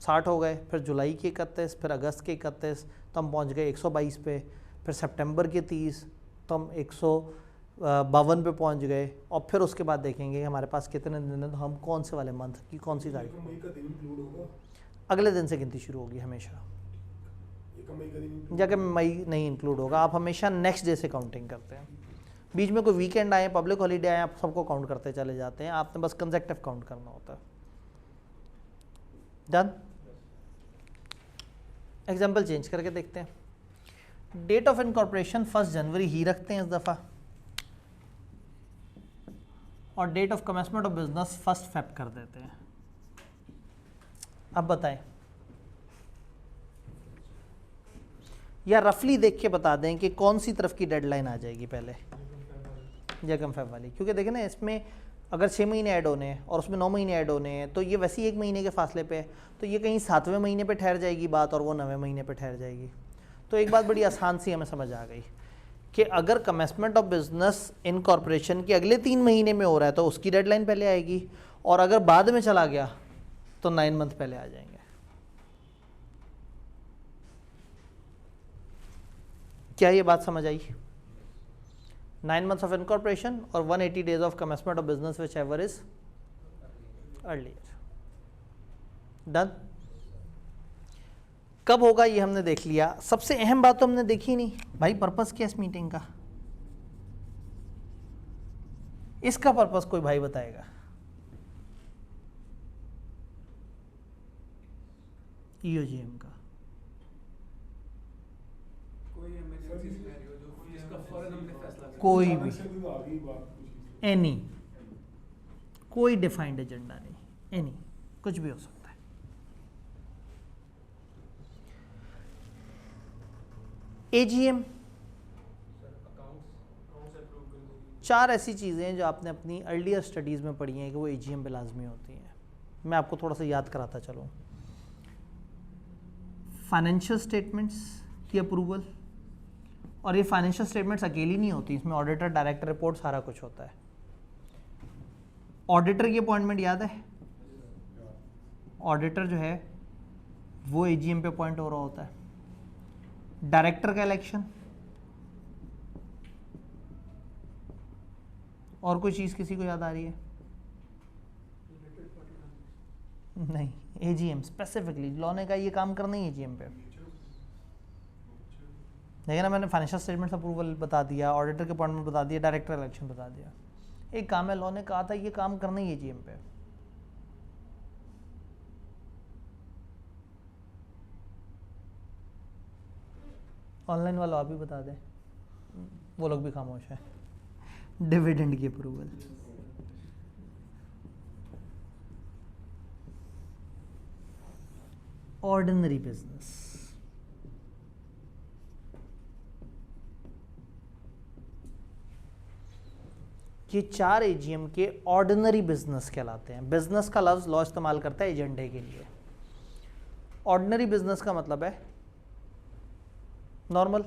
60 हो गए, फिर जुलाई के 31, फिर अगस्त के 31, तो हम पहुँच गए 122 पे, फिर सितंबर के 30 तो हम 152 पे पहुँच गए, और फिर उसके बाद देखेंगे कि हमारे पास कितने दिन हैं, तो हम कौन से वाले मंथ की कौन सी तारीख, मई का दिन इंक्लूड होगा, अगले दिन से गिनती शुरू होगी हमेशा। एक मई का दिन जगह मई नहीं इंक्लूड होगा, आप हमेशा नेक्स्ट डे से काउंटिंग करते हैं। बीच में कोई वीकेंड आए, पब्लिक हॉलीडे आए, आप सबको काउंट करते चले जाते हैं, आपने बस कंसेक्टिव काउंट करना होता है। डन? एग्जाम्पल चेंज करके देखते हैं। डेट ऑफ इनकॉर्पोरेशन 1 जनवरी ही रखते हैं इस दफ़ा, और date of commencement of business 1 Feb कर देते हैं। अब बताएं, या रफली देख के बता दें कि कौन सी तरफ की डेडलाइन आ जाएगी पहले, यकम फेब वाली। क्योंकि देखें ना, इसमें अगर 6 महीने ऐड होने हैं और उसमें 9 महीने ऐड होने हैं, तो ये वैसे ही 1 महीने के फासले पे है, तो ये कहीं 7वें महीने पे ठहर जाएगी बात, और वो 9वें महीने पे ठहर जाएगी। तो एक बात बड़ी आसान सी हमें समझ आ गई कि अगर कमेंसमेंट ऑफ बिजनेस इनकॉर्पोरेशन के अगले 3 महीने में हो रहा है तो उसकी डेडलाइन पहले आएगी, और अगर बाद में चला गया तो 9 मंथ पहले आ जाएंगे। क्या ये बात समझ आई? 9 months of incorporation और 180 days of commencement of business, whichever is earlier. Done? कब होगा ये हमने देख लिया। सबसे अहम बात तो हमने देखी नहीं भाई, पर्पस क्या इस मीटिंग का? इसका पर्पस कोई भाई बताएगा? ईओजीएम का कोई इमरजेंसी सिनेरियो जो जिसका फौरन हमने फैसला करना कोई भी, से कोई आ गई बात कुछ एनी, कोई डिफाइंड एजेंडा नहीं, एनी, कुछ भी हो सकता है। एजीएम 4 ऐसी चीज़ें हैं जो आपने अपनी अर्लियर स्टडीज़ में पढ़ी हैं कि वो एजीएम पे लाजमी होती हैं। मैं आपको थोड़ा सा याद कराता चलूँ। फाइनेंशियल स्टेटमेंट्स की अप्रूवल, और ये फाइनेंशियल स्टेटमेंट्स अकेली नहीं होती, इसमें ऑडिटर, डायरेक्टर रिपोर्ट, सारा कुछ होता है। ऑडिटर की अपॉइंटमेंट याद है? ऑडिटर जो है वो एजीएम पे अपॉइंट हो रहा होता है। डायरेक्टर का इलेक्शन, और कोई चीज़ किसी को याद आ रही है? नहीं, एजीएम स्पेसिफिकली लॉ ने कहा ये काम करना ही एजीएम पे। देखिए ना, मैंने फाइनेंशियल स्टेटमेंट्स अप्रूवल बता दिया, ऑडिटर के अपॉइंटमेंट बता दिया, डायरेक्टर इलेक्शन बता दिया। एक काम है, लॉ ने कहा था ये काम करना ही एजीएम पे। ऑनलाइन वाला आप भी बता दें, वो लोग भी खामोश हैं। डिविडेंड की अप्रूवल, ऑर्डिनरी बिजनेस, ये 4 एजीएम के ऑर्डिनरी बिजनेस कहलाते हैं। बिजनेस का लफ्ज लॉ इस्तेमाल करता है एजेंडे के लिए। ऑर्डिनरी बिजनेस का मतलब है नॉर्मल।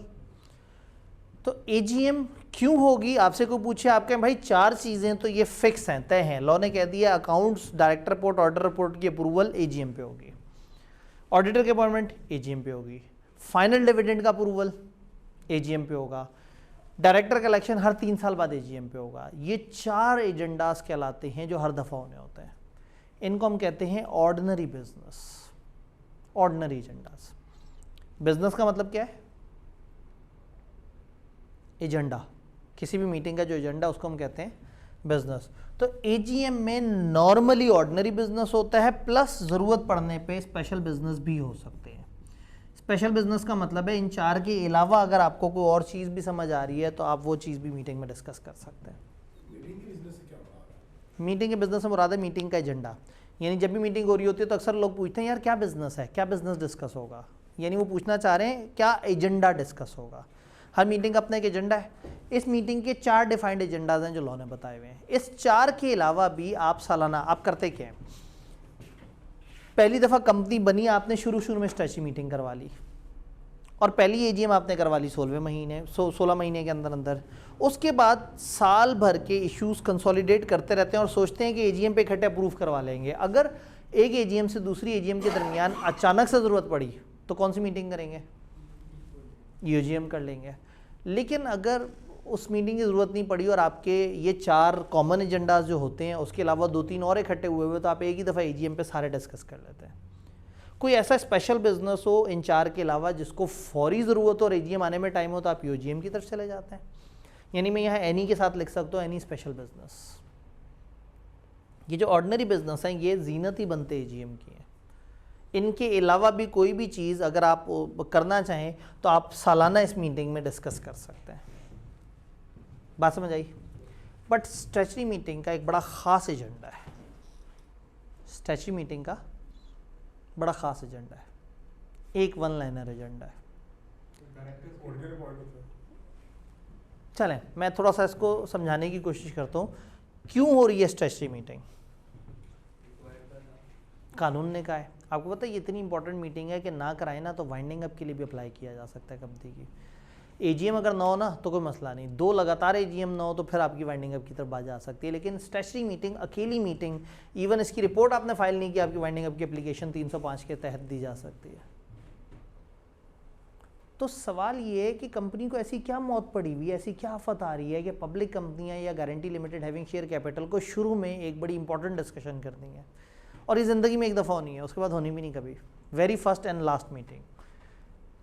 तो एजीएम क्यों होगी, आपसे कोई पूछे, आप कहें भाई 4 चीजें तो ये फिक्स हैं, तय हैं। लॉ ने कह दिया accounts, director report, auditor report की अप्रूवल एजीएम पे होगी, ऑडिटर के अपॉइंटमेंट एजीएम पे होगी, फाइनल डिविडेंड का अप्रूवल एजीएम पे होगा, डायरेक्टर का इलेक्शन हर 3 साल बाद एजीएम पे होगा। ये 4 एजेंडास कहलाते हैं जो हर दफा होने होते हैं। इनको हम कहते हैं ordinary business, ordinary agendas. Business का मतलब क्या है, एजेंडा। किसी भी मीटिंग का जो एजेंडा उसको हम कहते हैं बिजनेस। तो एजीएम में नॉर्मली ऑर्डिनरी बिजनेस होता है, प्लस ज़रूरत पड़ने पे स्पेशल बिजनेस भी हो सकते हैं। स्पेशल बिजनेस का मतलब है इन 4 के अलावा अगर आपको कोई और चीज़ भी समझ आ रही है तो आप वो चीज़ भी मीटिंग में डिस्कस कर सकते हैं। मीटिंग के बिजनेस से क्या मुराद है? मीटिंग के बिजनेस से मुराद है मीटिंग का एजेंडा। यानी जब भी मीटिंग हो रही होती है तो अक्सर लोग पूछते हैं यार क्या बिजनेस है, क्या बिजनेस डिस्कस होगा। यानी वो पूछना चाह रहे हैं क्या एजेंडा डिस्कस होगा। हर मीटिंग का अपना एक एजेंडा है। इस मीटिंग के 4 डिफाइंड एजेंडाज हैं जो लॉ ने बताए हुए हैं। इस 4 के अलावा भी आप सालाना आप करते क्या हैं, पहली दफ़ा कंपनी बनी, आपने शुरू में स्ट्रेची मीटिंग करवा ली और पहली एजीएम आपने करवा ली 16 महीने के अंदर अंदर। उसके बाद साल भर के इश्यूज कंसोलिडेट करते रहते हैं और सोचते हैं कि एजीएम पे इकट्ठे अप्रूव करवा लेंगे। अगर एक एजीएम से दूसरी एजीएम के दरमियान अचानक से ज़रूरत पड़ी तो कौन सी मीटिंग करेंगे, यूजीएम कर लेंगे। लेकिन अगर उस मीटिंग की ज़रूरत नहीं पड़ी और आपके ये 4 कॉमन एजेंडाज जो होते हैं उसके अलावा 2-3 और इकट्ठे हुए तो आप एक ही दफ़ा एजीएम पे सारे डिस्कस कर लेते हैं। कोई ऐसा स्पेशल बिजनेस हो इन 4 के अलावा जिसको फौरी ज़रूरत हो और एजीएम आने में टाइम हो तो आप यूजीएम की तरफ चले जाते हैं। यानी मैं यहाँ एनी के साथ लिख सकता हूँ, एनी स्पेशल बिजनेस। ये जो ऑर्डिनरी बिजनेस हैं ये जीनत ही बनते एजीएम की हैं। इनके अलावा भी कोई भी चीज़ अगर आप करना चाहें तो आप सालाना इस मीटिंग में डिस्कस कर सकते हैं। बात समझ आई। बट स्ट्रेचरी मीटिंग का एक बड़ा ख़ास एजेंडा है। स्ट्रेचरी मीटिंग का बड़ा ख़ास एजेंडा है, एक 1 लाइनर एजेंडा है। Ordinary point of view. चलें मैं थोड़ा सा इसको समझाने की कोशिश करता हूँ क्यों हो रही है स्ट्रेचरी मीटिंग। कानून ने कहा है। आपको पता है ये इतनी इंपॉर्टेंट मीटिंग है कि ना कराए ना तो वाइंडिंग अप के लिए भी अप्लाई किया जा सकता है कंपनी की। एजीएम अगर ना हो ना तो कोई मसला नहीं, 2 लगातार एजीएम ना हो तो फिर आपकी वाइंडिंग अप की तरफ बात जा सकती है। लेकिन स्ट्रेचरी मीटिंग, अकेली मीटिंग, इवन इसकी रिपोर्ट आपने फाइल नहीं की, आपकी वाइंडिंग अप की एप्लीकेशन 305 के तहत दी जा सकती है। तो सवाल ये है कि कंपनी को ऐसी क्या मौत पड़ी हुई है, ऐसी क्या आफत आ रही है कि पब्लिक कंपनियां या guarantee limited having share capital को शुरू में एक बड़ी इंपॉर्टेंट डिस्कशन करनी है और ये ज़िंदगी में एक दफ़ा होनी है, उसके बाद होनी भी नहीं कभी। Very first and last meeting.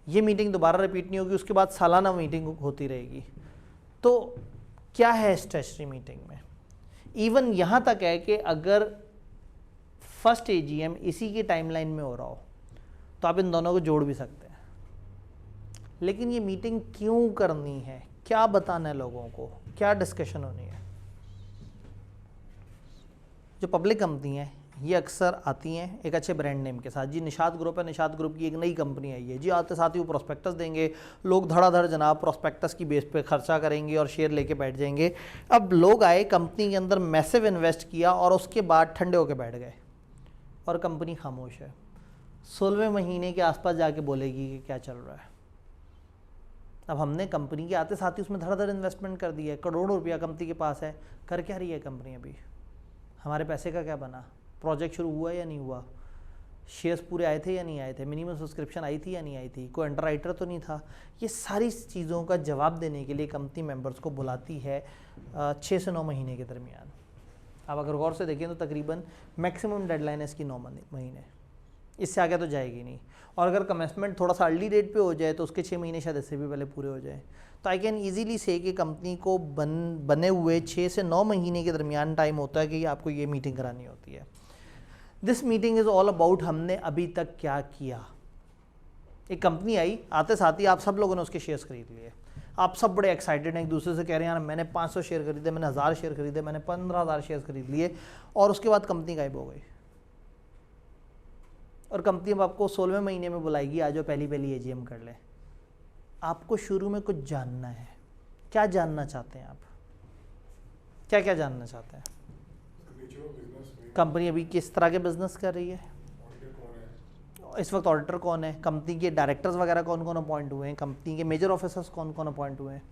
ये मीटिंग दोबारा रिपीट नहीं होगी, उसके बाद सालाना मीटिंग होती रहेगी। तो क्या है स्ट्रेचरी मीटिंग में, इवन यहाँ तक है कि अगर फर्स्ट एजीएम इसी की टाइमलाइन में हो रहा हो तो आप इन दोनों को जोड़ भी सकते हैं। लेकिन ये मीटिंग क्यों करनी है, क्या बताना है लोगों को, क्या डिस्कशन होनी है। जो पब्लिक कंपनी है ये अक्सर आती हैं एक अच्छे ब्रांड नेम के साथ। जी निशात ग्रुप है, निशात ग्रुप की एक नई कंपनी आई है जी, आते साथ ही वो प्रोस्पेक्टस देंगे, लोग धड़ाधड़ जनाब प्रोस्पेक्टस की बेस पे खर्चा करेंगे और शेयर लेके बैठ जाएंगे। अब लोग आए, कंपनी के अंदर मैसिव इन्वेस्ट किया और उसके बाद ठंडे होके बैठ गए और कंपनी खामोश है। 16वें महीने के आसपास जाके बोलेगी कि क्या चल रहा है। अब हमने कंपनी के आते साथ ही उसमें धड़ाधड़ इन्वेस्टमेंट कर दिया है, करोड़ों रुपया कंपनी के पास है, कर क्या रही है कंपनी अभी, हमारे पैसे का क्या बना, प्रोजेक्ट शुरू हुआ या नहीं हुआ, शेयर्स पूरे आए थे या नहीं आए थे, मिनिमम सब्सक्रिप्शन आई थी या नहीं आई थी, कोई अंडर राइटर तो नहीं था। ये सारी चीज़ों का जवाब देने के लिए कंपनी मेंबर्स को बुलाती है 6 से 9 महीने के दरमियान। आप अगर गौर से देखें तो तकरीबन मैक्सिमम डेडलाइन है इसकी 9 महीने, इससे आगे तो जाएगी नहीं। और अगर कमेंसमेंट थोड़ा सा अर्ली डेट पे हो जाए तो उसके 6 महीने शायद इससे भी पहले पूरे हो जाए। तो आई कैन ईजीली से कि कंपनी को बने हुए 6 से 9 महीने के दरमियान टाइम होता है कि आपको ये मीटिंग करानी होती है। This meeting is all about हमने अभी तक क्या किया। एक कंपनी आई, आते साथ ही आप सब लोगों ने उसके शेयर्स खरीद लिए, आप सब बड़े एक्साइटेड हैं, एक दूसरे से कह रहे हैं यार मैंने 500 शेयर खरीदे, मैंने 1000 शेयर खरीदे, मैंने 15,000 शेयर खरीद लिए, और उसके बाद कंपनी गायब हो गई। और कंपनी अब आपको 16वें महीने में बुलाएगी, आ जाओ पहली एजीएम कर ले। आपको शुरू में कुछ जानना है। क्या जानना चाहते हैं आप? क्या क्या जानना चाहते हैं? कंपनी अभी किस तरह के बिजनेस कर रही है, इस वक्त ऑडिटर कौन है, कंपनी के डायरेक्टर्स वगैरह कौन कौन अपॉइंट हुए हैं, कंपनी के मेजर ऑफिसर्स कौन कौन अपॉइंट हुए हैं,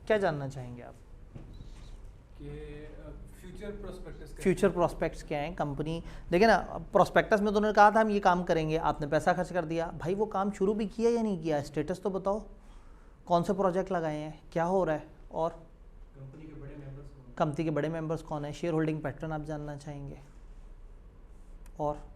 क्या जानना चाहेंगे आप? फ्यूचर प्रोस्पेक्ट्स क्या हैं कंपनी? देखिए ना, प्रोस्पेक्टस में तो उन्होंने कहा था हम ये काम करेंगे, आपने पैसा खर्च कर दिया, भाई वो काम शुरू भी किया या नहीं किया, स्टेटस तो बताओ, कौन से प्रोजेक्ट लगाए हैं, क्या हो रहा है, और कंपनी के बड़े मेंबर्स कौन है, शेयर होल्डिंग पैटर्न आप जानना चाहेंगे, और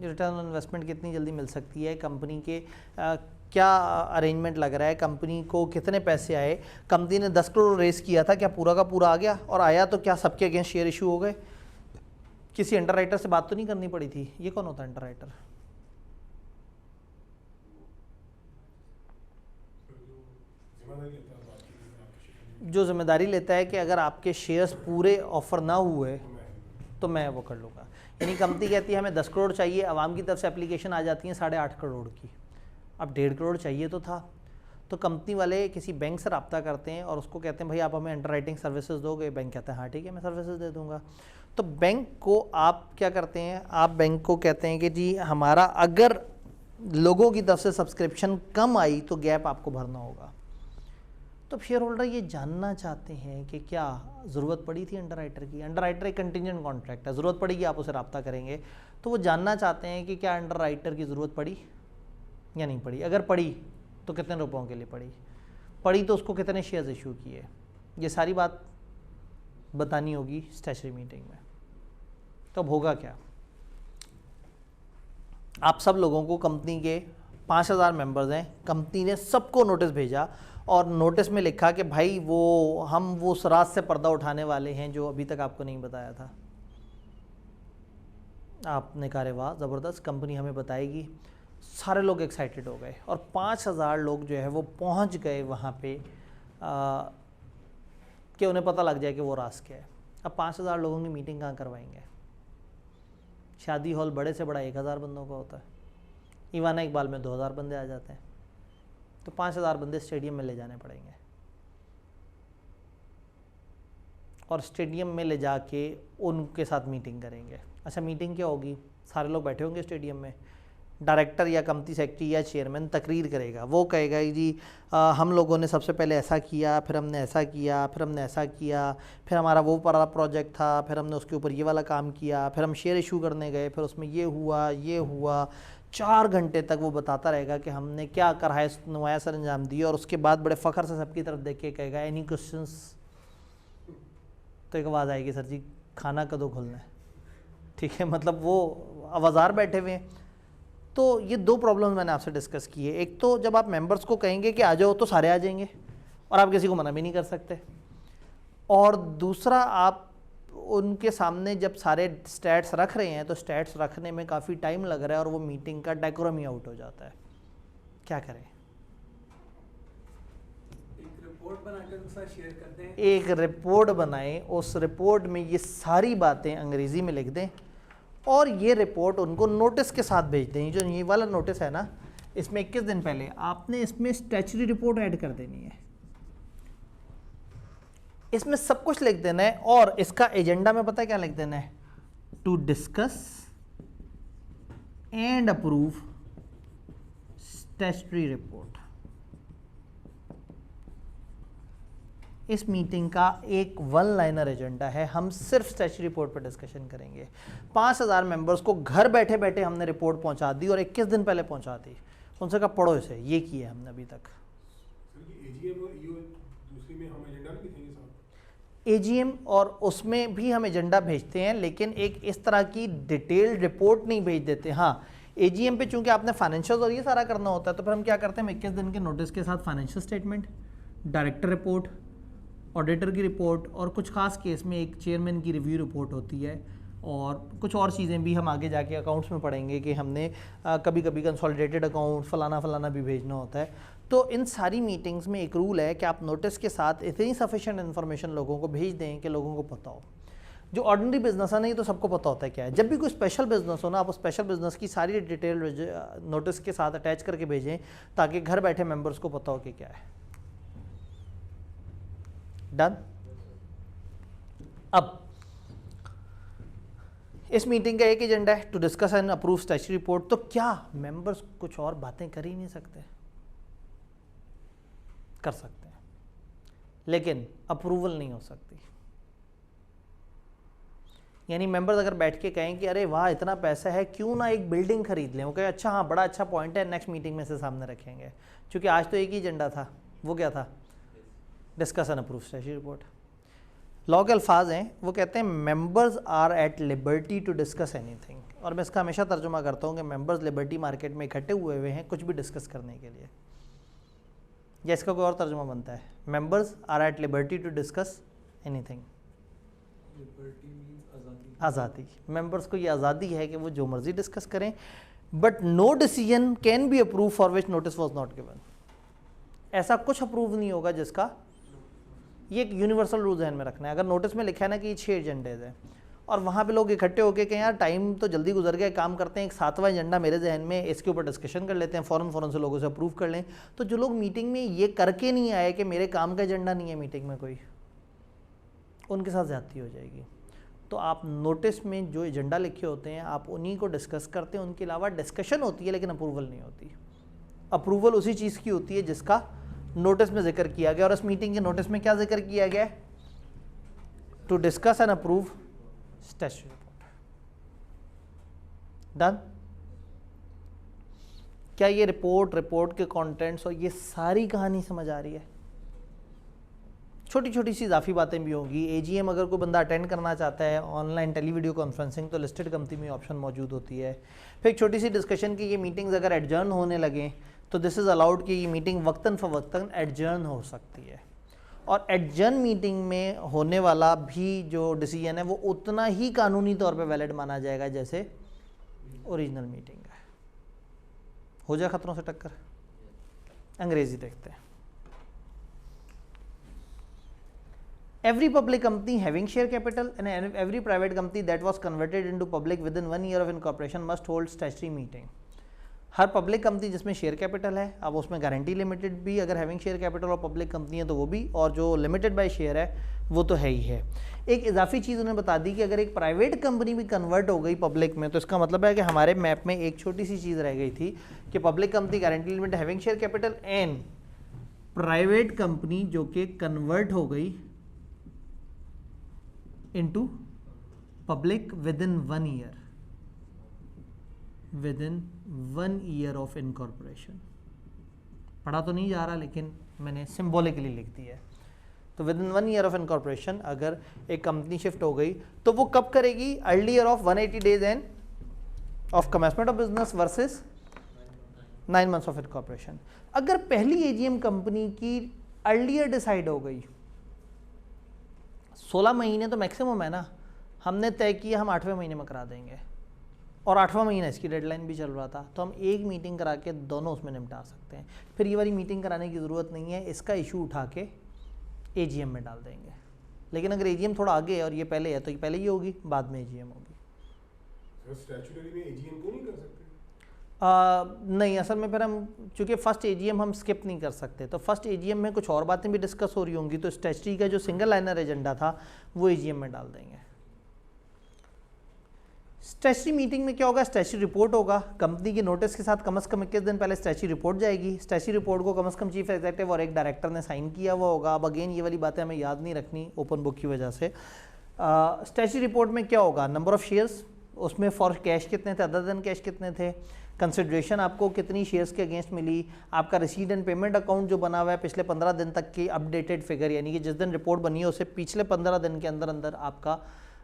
रिटर्न ऑन इन्वेस्टमेंट कितनी जल्दी मिल सकती है, कंपनी के क्या अरेंजमेंट लग रहा है, कंपनी को कितने पैसे आए, कंपनी ने 10 करोड़ रेस किया था, क्या पूरा का पूरा आ गया, और आया तो क्या सबके अगेंस्ट शेयर इशू हो गए, किसी अंडरराइटर से बात तो नहीं करनी पड़ी थी। ये कौन होता है अंडरराइटर? जो जिम्मेदारी लेता है कि अगर आपके शेयर्स पूरे ऑफर ना हुए तो मैं वो कर लूँगा। यानी कंपनी कहती है हमें 10 करोड़ चाहिए, आवाम की तरफ से एप्लीकेशन आ जाती है 8.5 करोड़ की, अब 1.5 करोड़ चाहिए तो था, तो कंपनी वाले किसी बैंक से रब्ता करते हैं और उसको कहते हैं भाई आप हमें अंडरराइटिंग सर्विसेज दोगे, बैंक कहता है हाँ ठीक है मैं सर्विसेज दे दूँगा। तो बैंक को आप क्या करते हैं, आप बैंक को कहते हैं कि जी हमारा अगर लोगों की तरफ से सब्सक्रिप्शन कम आई तो गैप आपको भरना होगा। तो शेयर होल्डर ये जानना चाहते हैं कि क्या ज़रूरत पड़ी थी अंडरराइटर की। अंडरराइटर एक कंटिजेंट कॉन्ट्रैक्ट है, ज़रूरत पड़ेगी आप उसे रब्ता करेंगे, तो वो जानना चाहते हैं कि क्या अंडरराइटर की ज़रूरत पड़ी या नहीं पड़ी, अगर पड़ी तो कितने रुपयों के लिए पड़ी तो उसको कितने शेयर्स इशू किए, ये सारी बात बतानी होगी स्टैच्यूटरी मीटिंग में। तो अब होगा क्या, आप सब लोगों को, कंपनी के 5000 मेंबर्स हैं, कंपनी ने सबको नोटिस भेजा और नोटिस में लिखा कि भाई हम वो राज से पर्दा उठाने वाले हैं जो अभी तक आपको नहीं बताया था। आपने कहा वाह ज़बरदस्त, कंपनी हमें बताएगी। सारे लोग एक्साइटेड हो गए और 5000 लोग जो है वो पहुंच गए वहाँ पे कि उन्हें पता लग जाए कि वो राज क्या है। अब 5000 लोगों की मीटिंग कहाँ करवाएंगे? शादी हॉल बड़े से बड़ा 1000 बंदों का होता है, ईवाना इकबाल में 2000 बंदे आ जाते हैं, तो 5000 बंदे स्टेडियम में ले जाने पड़ेंगे और स्टेडियम में ले जाके उनके साथ मीटिंग करेंगे। अच्छा मीटिंग क्या होगी, सारे लोग बैठे होंगे स्टेडियम में, डायरेक्टर या कंपनी सेक्रेटरी या चेयरमैन तकरीर करेगा, वो कहेगा जी हम लोगों ने सबसे पहले ऐसा किया, फिर हमने ऐसा किया, फिर हमने ऐसा किया, फिर हमारा वो बड़ा प्रोजेक्ट था, फिर हमने उसके ऊपर ये वाला काम किया, फिर हम शेयर इशू करने गए, फिर उसमें ये हुआ। 4 घंटे तक वो बताता रहेगा कि हमने क्या कराए नुमाया सर अंजाम दिए, और उसके बाद बड़े फ़ख्र से सबकी तरफ देख के कहेगा एनी क्वेश्चंस। तो एक आवाज़ आएगी सर जी खाना कदों खुलना है, ठीक है, मतलब वो आवाज़ार बैठे हुए हैं। तो ये 2 प्रॉब्लम्स मैंने आपसे डिस्कस की है। एक तो जब आप मेंबर्स को कहेंगे कि आ जाओ तो सारे आ जाएंगे और आप किसी को मना भी नहीं कर सकते, और दूसरा आप उनके सामने जब सारे स्टैट्स रख रहे हैं तो स्टैट्स रखने में काफ़ी टाइम लग रहा है और वो मीटिंग का डेकोरम ही आउट हो जाता है। क्या करें? एक रिपोर्ट बनाकर उनके साथ शेयर करते हैं, एक रिपोर्ट बनाएं, उस रिपोर्ट में ये सारी बातें अंग्रेज़ी में लिख दें और ये रिपोर्ट उनको नोटिस के साथ भेज दें। जो ये वाला नोटिस है ना, इसमें 21 दिन पहले आपने इसमें स्टैच्यूटरी रिपोर्ट ऐड कर देनी है, इसमें सब कुछ लिख देना है, और इसका एजेंडा में पता है क्या लिख देना है, to discuss and approve statutory report. इस मीटिंग का एक 1 लाइनर एजेंडा है, हम सिर्फ स्टैच्यूटरी रिपोर्ट पर डिस्कशन करेंगे। 5000 मेंबर्स को घर बैठे बैठे हमने रिपोर्ट पहुंचा दी और 21 दिन पहले पहुंचा दी, उनसे कहा पढ़ो इसे, ये किया हमने अभी तक। एजीएम और ईओ दूसरी में हम एजेंडा नहीं लिखेंगे साहब? एजीएम और उसमें भी हम एजेंडा भेजते हैं, लेकिन एक इस तरह की डिटेल्ड रिपोर्ट नहीं भेज देते। हाँ, एजीएम पे चूंकि आपने फाइनेंशियल और ये सारा करना होता है, तो फिर हम क्या करते हैं, 21 दिन के नोटिस के साथ financial statement, director report, auditor की रिपोर्ट, और कुछ खास केस में एक चेयरमैन की रिव्यू रिपोर्ट होती है, और कुछ और चीज़ें भी हम आगे जाके अकाउंट्स में पढ़ेंगे कि हमने कभी कभी कंसोलिडेटेड अकाउंट फलाना भी भेजना होता है। तो इन सारी मीटिंग्स में एक रूल है कि आप नोटिस के साथ इतनी सफिशिएंट इन्फॉर्मेशन लोगों को भेज दें कि लोगों को पता हो। जो ऑर्डिनरी बिजनेस है नहीं तो सबको पता होता है क्या है। जब भी कोई स्पेशल बिजनेस हो ना, आप उस स्पेशल बिजनेस की सारी डिटेल नोटिस के साथ अटैच करके भेजें, ताकि घर बैठे मेंबर्स को पता हो कि क्या है। डन। अब इस मीटिंग का एक एजेंडा है, to discuss and approve statutory report. तो क्या मेंबर्स कुछ और बातें कर ही नहीं सकते? कर सकते हैं, लेकिन अप्रूवल नहीं हो सकती। यानी मेंबर्स अगर बैठ के कहें कि अरे वाह इतना पैसा है, क्यों ना एक बिल्डिंग खरीद लें, वो कहे अच्छा हाँ बड़ा अच्छा पॉइंट है, नेक्स्ट मीटिंग में से सामने रखेंगे। क्योंकि आज तो एक ही एजेंडा था, वो क्या था, discuss and approve statutory report. Law के अल्फाज हैं, वो कहते हैं members are at liberty to discuss anything, और मैं इसका हमेशा तर्जुमा करता हूँ कि मेंबर्स लिबर्टी मार्केट में इकट्ठे हुए हैं कुछ भी डिस्कस करने के लिए। या इसका कोई और तर्जुमा बनता है, members are at liberty to discuss anything. आज़ादी, मेंबर्स को ये आज़ादी है कि वो जो मर्जी डिस्कस करें, but no decision can be approve for which notice was not given. ऐसा कुछ अप्रूव नहीं होगा जिसका, ये एक यूनिवर्सल रूल ध्यान में रखना है। अगर नोटिस में लिखा है ना कि 6 एजेंडेज हैं, और वहाँ पे लोग इकट्ठे होकर कहें यार टाइम तो जल्दी गुजर गया, काम करते हैं, एक 7वां एजेंडा मेरे जहन में, इसके ऊपर डिस्कशन कर लेते हैं, फ़ौरन से लोगों से अप्रूव कर लें। तो जो लोग मीटिंग में ये करके नहीं आए कि मेरे काम का एजेंडा नहीं है मीटिंग में कोई, उनके साथ ज़्यादती हो जाएगी। तो आप नोटिस में जो एजेंडा लिखे होते हैं आप उन्हीं को डिस्कस करते हैं, उनके अलावा डिस्कशन होती है लेकिन अप्रूवल नहीं होती। अप्रूवल उसी चीज़ की होती है जिसका नोटिस में जिक्र किया गया। और इस मीटिंग के नोटिस में क्या जिक्र किया गया है, to discuss and approve statutory report. Done. क्या ये रिपोर्ट के कंटेंट्स और ये सारी कहानी समझ आ रही है? छोटी छोटी सी इजाफी बातें भी होंगी। एजीएम अगर कोई बंदा अटेंड करना चाहता है ऑनलाइन टेली-वीडियो कॉन्फ्रेंसिंग, तो लिस्टेड कंपनी में ऑप्शन मौजूद होती है। फिर एक छोटी सी डिस्कशन की ये मीटिंग्स अगर एडजर्न होने लगें तो दिस इज़ अलाउड कि ये मीटिंग वक्तन फ़वक्तन एडजर्न हो सकती है। और एडजर्न मीटिंग में होने वाला भी जो डिसीजन है वो उतना ही कानूनी तौर पे वैलिड माना जाएगा जैसे ओरिजिनल मीटिंग है। हो जाए खतरों से टक्कर। अंग्रेजी देखते हैं। Every public company having share capital and every private company that was converted into public within 1 year of incorporation must hold statutory meeting. Her public company जिसमें शेयर कैपिटल है, अब उसमें गारंटी लिमिटेड भी अगर हैविंग शेयर कैपिटल और पब्लिक कंपनी है तो वो भी, और जो लिमिटेड बाय शेयर है वो तो है ही है। एक इजाफी चीज़ उन्होंने बता दी कि अगर एक प्राइवेट कंपनी भी कन्वर्ट हो गई पब्लिक में, तो इसका मतलब है कि हमारे मैप में एक छोटी सी चीज़ रह गई थी कि public company guarantee limited having share capital and private company जो कि कन्वर्ट हो गई into public within 1 year, within 1 year of incorporation। पढ़ा तो नहीं जा रहा लेकिन मैंने सिंबॉलिकली लिख दिया है। तो विदिन 1 year of incorporation अगर एक कंपनी शिफ्ट हो गई तो वो कब करेगी, earlier of 180 days end of commencement of business versus 9 months of incorporation. अगर पहली एजीएम कंपनी की अर्लियर डिसाइड हो गई, 16 महीने तो मैक्सिमम है ना, हमने तय किया हम 8वें महीने में करा देंगे, और 8वां महीना इसकी डेडलाइन भी चल रहा था, तो हम एक मीटिंग करा के दोनों उसमें निपटा सकते हैं। फिर ये वाली मीटिंग कराने की ज़रूरत नहीं है, इसका इशू उठा के एजीएम में डाल देंगे। लेकिन अगर एजीएम थोड़ा आगे है और ये पहले है तो ये पहले ही होगी, बाद में एजीएम होगी। स्टैट्यूटरी में एजीएम को नहीं कर सकते? नहीं, असल में फिर हम चूँकि फ़र्स्ट एजीएम हम स्किप नहीं कर सकते, तो फर्स्ट एजीएम में कुछ और बातें भी डिस्कस हो रही होंगी, तो स्टैट्यूटरी का जो सिंगल लाइनर एजेंडा था वो एजीएम में डाल देंगे। स्टैट्यूटरी मीटिंग में क्या होगा, स्टैट्यूटरी रिपोर्ट होगा। कंपनी के नोटिस के साथ कम से कम 21 दिन पहले स्टैट्यूटरी रिपोर्ट जाएगी। स्टैट्यूटरी रिपोर्ट को कम से कम चीफ एग्जीक्यूटिव और एक डायरेक्टर ने साइन किया हुआ होगा। अब अगेन ये वाली बातें हमें याद नहीं रखनी ओपन बुक की वजह से। स्टैट्यूटरी रिपोर्ट में क्या होगा, नंबर ऑफ शेयर्स, उसमें फॉर कैश कितने थे, अदर देन कैश कितने थे, कंसिडरेशन आपको कितनी शेयर्स के अगेंस्ट मिली, आपका रिसीट एंड पेमेंट अकाउंट जो बना हुआ है पिछले 15 दिन तक की अपडेटेड फिगर, यानी कि जिस दिन रिपोर्ट बनी है उससे पिछले 15 दिन के अंदर अंदर आपका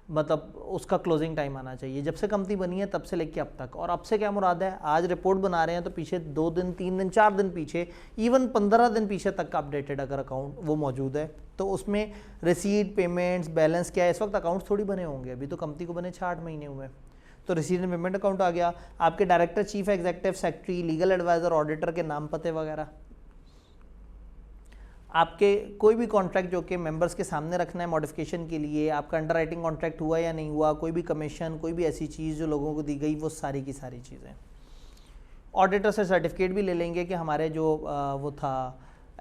मतलब उसका क्लोजिंग टाइम आना चाहिए, जब से कंपनी बनी है तब से लेके अब तक। और अब से क्या मुराद है, आज रिपोर्ट बना रहे हैं तो पीछे 2 दिन 3 दिन 4 दिन पीछे, इवन 15 दिन पीछे तक का अपडेटेड अगर अकाउंट वो मौजूद है तो उसमें रिसीट पेमेंट्स बैलेंस क्या है। इस वक्त अकाउंट्स थोड़ी बने होंगे, अभी तो कंपनी को बने 6-8 महीने हुए, तो रिसीट एंड पेमेंट अकाउंट आ गया, आपके director, chief executive secretary, legal adviser, auditor के नाम पते वगैरह, आपके कोई भी कॉन्ट्रैक्ट जो कि मेंबर्स के सामने रखना है मॉडिफिकेशन के लिए, आपका अंडर राइटिंग कॉन्ट्रैक्ट हुआ या नहीं हुआ, कोई भी कमीशन, कोई भी ऐसी चीज़ जो लोगों को दी गई, वो सारी की सारी चीज़ें। ऑडिटर से सर्टिफिकेट भी ले लेंगे कि हमारे जो वो था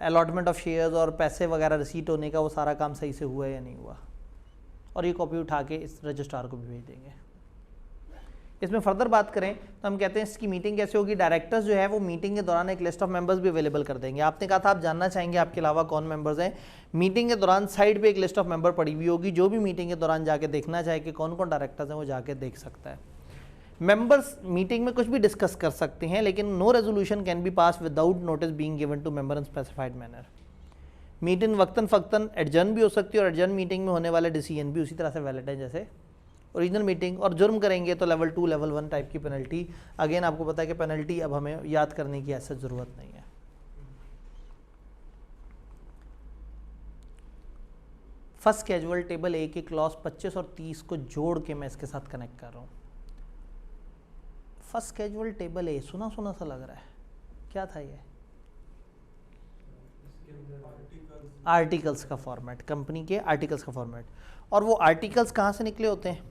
अलॉटमेंट ऑफ शेयर्स और पैसे वगैरह रिसीट होने का, वो सारा काम सही से हुआ या नहीं हुआ, और ये कॉपी उठा के इस रजिस्ट्रार को भी भेज देंगे। इसमें फर्दर बात करें तो हम कहते हैं इसकी मीटिंग कैसे होगी। डायरेक्टर्स जो है वो मीटिंग के दौरान एक लिस्ट ऑफ मेंबर्स भी अवेलेबल कर देंगे। आपने कहा था आप जानना चाहेंगे आपके अलावा कौन मेंबर्स हैं, मीटिंग के दौरान साइड पे एक लिस्ट ऑफ मेंबर पड़ी हुई होगी, जो भी मीटिंग के दौरान जाके देखना चाहे कि कौन कौन डायरेक्टर्स हैं वो जाके देख सकता है। मेंबर्स मीटिंग में कुछ भी डिस्कस कर सकते हैं, लेकिन no resolution can be pass without notice being given to member in specified manner. Meeting वक्तन फ़क्तन एडजर्न भी हो सकती है और एडजर्न मीटिंग में होने वाले डिसीजन भी उसी तरह से वैलिड है जैसे ओरिजिनल मीटिंग। और जुर्म करेंगे तो लेवल 2 लेवल 1 टाइप की पेनल्टी। अगेन आपको पता है कि पेनल्टी अब हमें याद करने की ऐसा ज़रूरत नहीं है। फर्स्ट कैजुअल टेबल ए की क्लॉज 25 और 30 को जोड़ के मैं इसके साथ कनेक्ट कर रहा हूँ। फर्स्ट कैजुअल टेबल ए सुना सुना सा लग रहा है, क्या था ये? आर्टिकल्स का फॉर्मेट, कंपनी के आर्टिकल्स का फॉर्मेट। और वो आर्टिकल्स कहाँ से निकले होते हैं?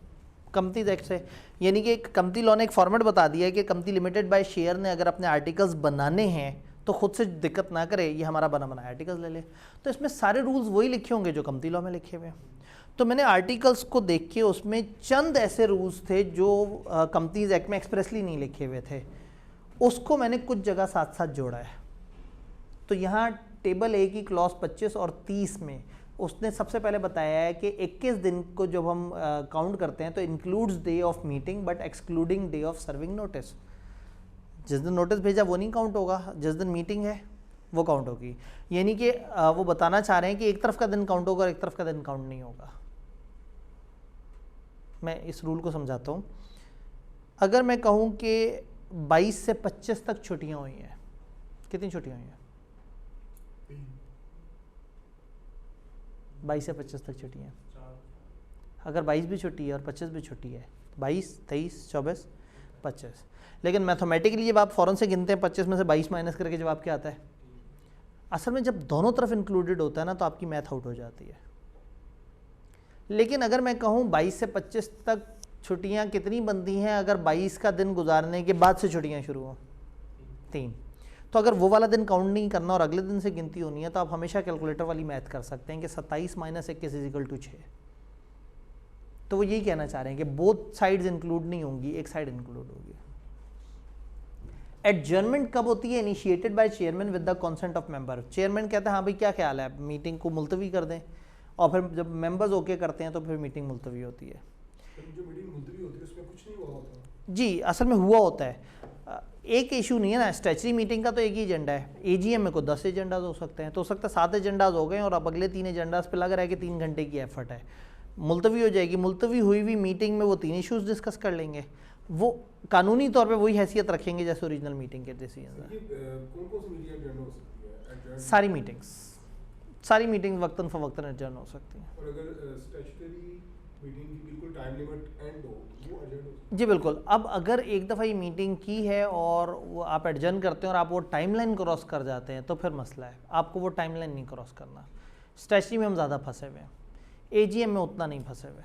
कंपनीज एक्ट से। यानी कि कंपनी लॉ ने एक फॉर्मेट बता दिया है कि कंपनी लिमिटेड बाय शेयर ने अगर अपने आर्टिकल्स बनाने हैं तो खुद से दिक्कत ना करे, ये हमारा बना बनाया आर्टिकल्स ले ले। तो इसमें सारे रूल्स वही लिखे होंगे जो कंपनी लॉ में लिखे हुए हैं। तो मैंने आर्टिकल्स को देख के उसमें चंद ऐसे रूल्स थे जो कंपनीज एक्ट में एक्सप्रेसली नहीं लिखे हुए थे, उसको मैंने कुछ जगह साथ साथ जोड़ा है। तो यहाँ टेबल ए की क्लॉज 25 और 30 में उसने सबसे पहले बताया है कि 21 दिन को जब हम काउंट करते हैं तो includes day of meeting but excluding day of serving notice. जिस दिन नोटिस भेजा वो नहीं काउंट होगा, जिस दिन मीटिंग है वो काउंट होगी। यानी कि वो बताना चाह रहे हैं कि एक तरफ का दिन काउंट होगा और एक तरफ का दिन काउंट नहीं होगा। मैं इस रूल को समझाता हूँ। अगर मैं कहूँ कि 22 से 25 तक छुट्टियाँ हुई हैं, कितनी छुट्टियाँ हुई हैं? 22 से 25 तक छुट्टी है। अगर 22 भी छुट्टी है और 25 भी छुट्टी है, 22, 23, 24, 25। लेकिन मैथमेटिकली जब आप फ़ौरन से गिनते हैं 25 में से 22 माइनस करके जवाब क्या आता है? असल में जब दोनों तरफ इंक्लूडेड होता है ना तो आपकी मैथ आउट हो जाती है। लेकिन अगर मैं कहूँ 22 से 25 तक छुट्टियाँ कितनी बनती हैं अगर 22 का दिन गुजारने के बाद से छुट्टियाँ शुरू हों? 3। तो अगर वो वाला दिन काउंट नहीं करना और अगले दिन से गिनती होनी है तो आप हमेशा कैलकुलेटर वाली मैथ कर सकते हैं कि 27 माइनस 21 इक्वल टू 6। तो वो यही कहना चाह रहे हैं कि बोथ साइड्स इंक्लूड नहीं होंगी, एक साइड इंक्लूड होगी। एडजर्नमेंट कब होती है? Initiated by chairman with the consent of member. Chairman कहता है हाँ भाई क्या ख्याल है, मीटिंग को मुलतवी कर दें, और फिर जब मेंबर्स ओके करते हैं तो फिर मीटिंग मुलतवी होती है। जो मीटिंग मुलतवी होती है उसमें कुछ नहीं हुआ होता? जी, असल में हुआ होता है। एक इशू नहीं है ना, स्टैचुटरी मीटिंग का तो एक ही एजेंडा है। एजीएम में को 10 एजेंडाज हो सकते हैं, तो हो सकता है 7 एजेंडाज हो गए और अब अगले 3 एजेंडाज पे लग रहा है कि 3 घंटे की एफर्ट है, मुलतवी हो जाएगी। मुलतवी हुई हुई मीटिंग में वो 3 इशूज़ डिस्कस कर लेंगे, वो कानूनी तौर पे वही हैसियत रखेंगे जैसे ओरिजिनल मीटिंग के डिसीजन हैं। कौन-कौन सी मीटिंग एडजर्न हो सकती है? एडजर्न सारी मीटिंग वक्तन फ़वक्तन एडजर्न हो सकती हैं। और अगर स्टैट्यूटरी मीटिंग की बिल्कुल टाइम लिमिट एंड हो वो एडजर्न हो सकती है? जी बिल्कुल। अब अगर एक दफ़ा ये मीटिंग की है और वो आप एडजर्न करते हैं और आप वो टाइमलाइन क्रॉस कर जाते हैं तो फिर मसला है, आपको वो टाइमलाइन नहीं क्रॉस करना। स्टैचुटरी में हम ज़्यादा फंसे हुए हैं, एजीएम में उतना नहीं फंसे हुए।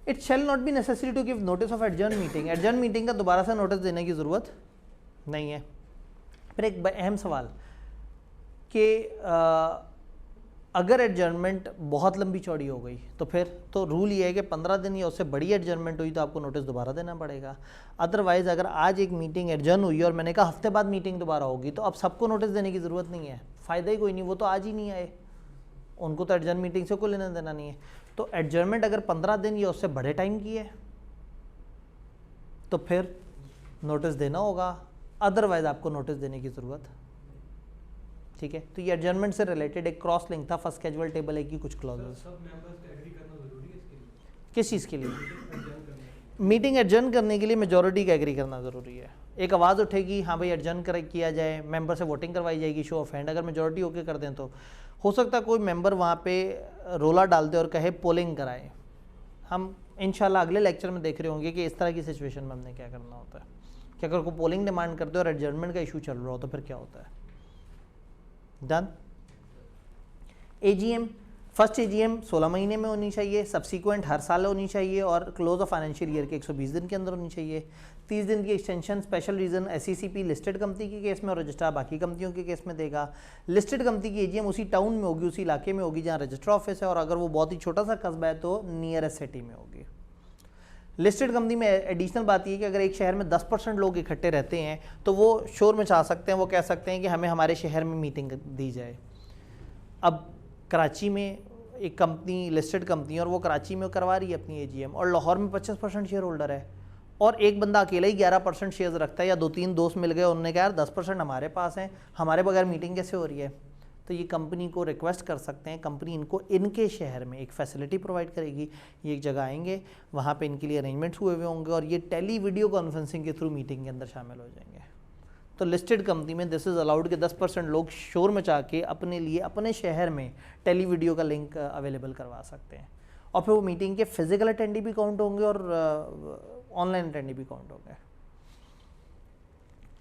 It shall not be necessary to give notice of adjourn meeting. Adjourn meeting का दोबारा से नोटिस देने की ज़रूरत नहीं है। फिर एक अहम सवाल कि अगर एडजर्नमेंट बहुत लंबी चौड़ी हो गई तो फिर तो रूल ये है कि 15 दिन या उससे बड़ी एडजर्नमेंट हुई तो आपको नोटिस दोबारा देना पड़ेगा। अदरवाइज़ अगर आज एक मीटिंग एडजर्न हुई और मैंने कहा हफ्ते बाद मीटिंग दोबारा होगी तो अब सबको नोटिस देने की ज़रूरत नहीं है, फ़ायदा ही कोई नहीं, वो तो आज ही नहीं आए, उनको तो एडजर्न मीटिंग से कोई लेना देना नहीं है। तो एडजर्नमेंट अगर 15 दिन या उससे बड़े टाइम की है तो फिर नोटिस देना होगा, अदरवाइज आपको नोटिस देने की ज़रूरत, ठीक है। तो ये एडजर्नमेंट से रिलेटेड एक क्रॉस लिंक था फर्स्ट कैजुअल टेबल ए की कुछ क्लॉजेस। सब मेंबर्स का एग्री करना जरूरी है इसके लिए, किस चीज़ के लिए? adjourn करने के मीटिंग एडजर्न करने के लिए मेजॉरिटी का एग्री करना ज़रूरी है। एक आवाज़ उठेगी, हाँ भाई एडजर्न कर किया जाए, मेंबर से वोटिंग करवाई जाएगी, शो ऑफ हैंड, अगर मेजॉरिटी होके कर दें तो हो सकता है कोई मेंबर वहाँ पे रोला डाल दे और कहे पोलिंग कराएं। हम इंशाल्लाह अगले लेक्चर में देख रहे होंगे कि इस तरह की सिचुएशन में हमने क्या करना होता है कि अगर कोई पोलिंग डिमांड करते हो और एडजर्नमेंट का इशू चल रहा हो तो फिर क्या होता है। डन। एजीएम, फर्स्ट एजीएम 16 महीने में होनी चाहिए, सब्सीक्वेंट हर साल होनी चाहिए और क्लोज ऑफ फाइनेंशियल ईयर के 120 दिन के अंदर होनी चाहिए। 30 दिन की extension special reason SECP listed company के केस में और रजिस्ट्रार बाकी कंपनियों के केस में देगा। लिस्टेड कंपनी की एजीएम उसी टाउन में होगी, उसी इलाके में होगी जहाँ रजिस्टर ऑफिस है, और अगर वो बहुत ही छोटा सा कस्बा है तो नियरेस्ट सिटी में होगी। लिस्टेड कंपनी में एडिशनल बात ये है कि अगर एक शहर में 10% लोग इकट्ठे रहते हैं तो वो शोर मचा सकते हैं, वो कह सकते हैं कि हमें हमारे शहर में मीटिंग दी जाए। अब कराची में एक कंपनी लिस्टेड कंपनी और वो कराची में करवा रही है अपनी एजीएम और लाहौर में 25% शेयर होल्डर है और एक बंदा अकेला ही 11% शेयर्स रखता है, या 2-3 दोस्त मिल गए, उन्होंने कहा यार 10% हमारे पास हैं, हमारे बगैर मीटिंग कैसे हो रही है। तो ये कंपनी को रिक्वेस्ट कर सकते हैं, कंपनी इनको इनके शहर में एक फैसिलिटी प्रोवाइड करेगी, ये एक जगह आएंगे, वहाँ पे इनके लिए अरेंजमेंट्स हुए होंगे और ये टेली वीडियो कॉन्फ्रेंसिंग के थ्रू मीटिंग के अंदर शामिल हो जाएंगे। तो लिस्टेड कंपनी में दिस इज़ अलाउड कि 10% लोग शोर मचा के अपने लिए अपने शहर में टेली वीडियो का लिंक अवेलेबल करवा सकते हैं और फिर वो मीटिंग के फिजिकल अटेंडी भी काउंट होंगे और ऑनलाइन अटेंडी भी काउंट होंगे।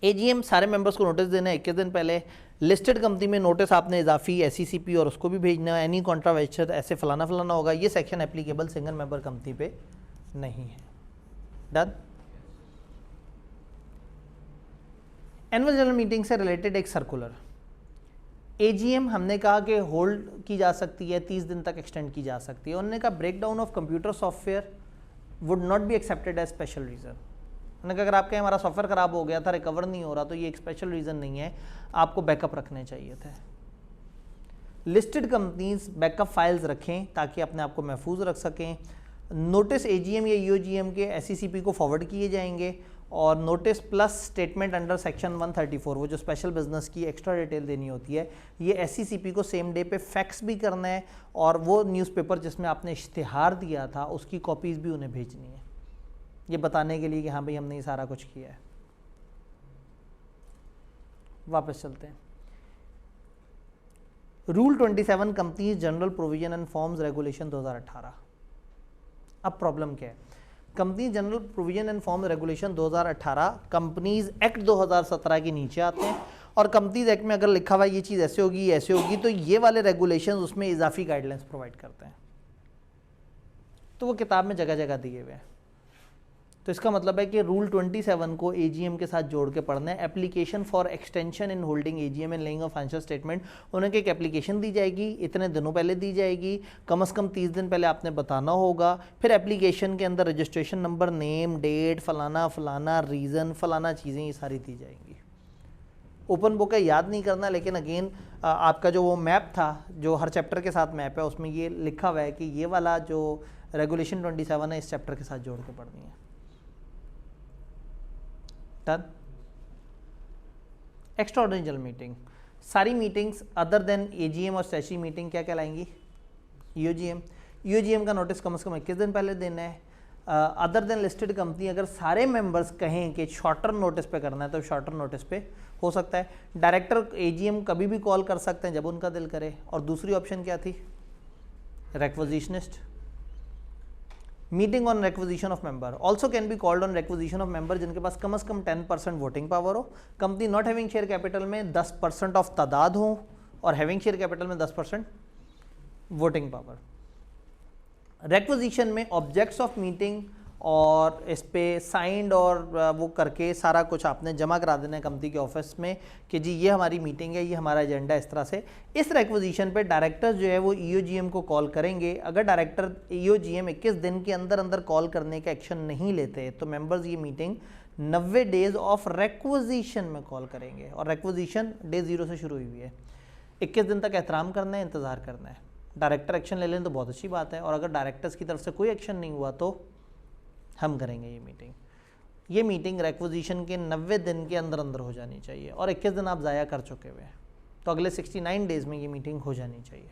एजीएम सारे मेंबर्स को नोटिस देना है 21 दिन पहले। लिस्टेड कंपनी में नोटिस आपने इजाफी एसईसीपी और उसको भी भेजना है, एनी कॉन्ट्रावेंशन ऐसे फलाना फलाना होगा, ये section applicable single member company पे नहीं है। डन। एनुअल जनरल मीटिंग से रिलेटेड एक सर्कुलर, एजीएम हमने कहा कि होल्ड की जा सकती है, 30 दिन तक एक्सटेंड की जा सकती है। उन्होंने कहा break down of computer software would not be accepted as special reason. उन्होंने कहा अगर आपके हमारा सॉफ्टवेयर ख़राब हो गया था, रिकवर नहीं हो रहा, तो ये एक स्पेशल रीज़न नहीं है, आपको बैकअप रखने चाहिए थे। लिस्टेड कंपनीज बैकअप फाइल्स रखें ताकि अपने आप को महफूज रख सकें। नोटिस एजीएम या ईओजीएम के एसईसीपी को फॉरवर्ड किए जाएंगे और notice plus statement under section 134 वो जो स्पेशल बिजनेस की एक्स्ट्रा डिटेल देनी होती है, ये एसईसीपी को सेम डे पे फैक्स भी करना है और वो न्यूज़पेपर जिसमें आपने इश्तिहार दिया था उसकी कॉपीज़ भी उन्हें भेजनी है, ये बताने के लिए कि हाँ भाई हमने ये सारा कुछ किया है। वापस चलते हैं। Rule 27 companies general provision and forms regulation 2018। अब प्रॉब्लम क्या है, company general provision and forms regulation 2018 companies act 2017 के नीचे आते हैं और कंपनीज एक्ट में अगर लिखा हुआ ये चीज़ ऐसे होगी तो ये वाले रेगुलेशन उसमें इजाफी गाइडलाइंस प्रोवाइड करते हैं, तो वो किताब में जगह जगह दिए हुए हैं। तो इसका मतलब है कि रूल 27 को एजीएम के साथ जोड़ के पढ़ना है। Application for extension in holding AGM and laying of financial statement, उन्हें एक एप्लीकेशन दी जाएगी, इतने दिनों पहले दी जाएगी, कम से कम 30 दिन पहले आपने बताना होगा। फिर एप्लीकेशन के अंदर रजिस्ट्रेशन नंबर, नेम, डेट, फलाना फलाना, रीज़न, फलाना चीज़ें ये सारी दी जाएंगी। ओपन बुक है, याद नहीं करना, लेकिन अगेन आपका जो वो मैप था जो हर चैप्टर के साथ मैप है उसमें ये लिखा हुआ है कि ये वाला जो रेगुलेशन 27 है इस चैप्टर के साथ जोड़ के पढ़नी है। डन। एक्स्ट्राऑर्डिनरी जनरल मीटिंग, सारी मीटिंग्स अदर देन एजीएम और स्टैच्यूटरी मीटिंग क्या कहलाएंगी, ईओजीएम। ईओजीएम का नोटिस कम से कम 21 दिन पहले देना है। अदर देन लिस्टेड कंपनी अगर सारे मेंबर्स कहें कि शॉर्टर नोटिस पे करना है तो शॉर्टर नोटिस पे हो सकता है। डायरेक्टर एजीएम कभी भी कॉल कर सकते हैं जब उनका दिल करे। और दूसरी ऑप्शन क्या थी, requisitionist. Meeting on requisition of member also can be called on requisition of member जिनके पास कम से कम 10% वोटिंग पावर हो, company not having share capital में 10% ऑफ तादाद हो और हैविंग शेयर कैपिटल में 10% वोटिंग पावर। रिक्विजिशन में ऑब्जेक्ट्स ऑफ मीटिंग और इस पे साइंड और वो करके सारा कुछ आपने जमा करा देना है कंपनी के ऑफिस में कि जी ये हमारी मीटिंग है, ये हमारा एजेंडा, इस तरह से। इस रिक्विजिशन पे डायरेक्टर्स जो है वो ईओजीएम को कॉल करेंगे। अगर डायरेक्टर ईओजीएम 21 दिन के अंदर अंदर कॉल करने का एक्शन नहीं लेते तो मेंबर्स ये मीटिंग 90 डेज ऑफ रिक्विजिशन में कॉल करेंगे और रिक्विजिशन डे 0 से शुरू हुई है। 21 दिन तक एहतराम करना है, इंतज़ार करना है। डायरेक्टर एक्शन ले लें तो बहुत अच्छी बात है और अगर डायरेक्टर्स की तरफ से कोई एक्शन नहीं हुआ तो हम करेंगे ये मीटिंग। ये मीटिंग रिक्विजिशन के 90 दिन के अंदर अंदर हो जानी चाहिए और 21 दिन आप ज़ाया कर चुके हुए हैं, तो अगले 69 डेज़ में ये मीटिंग हो जानी चाहिए।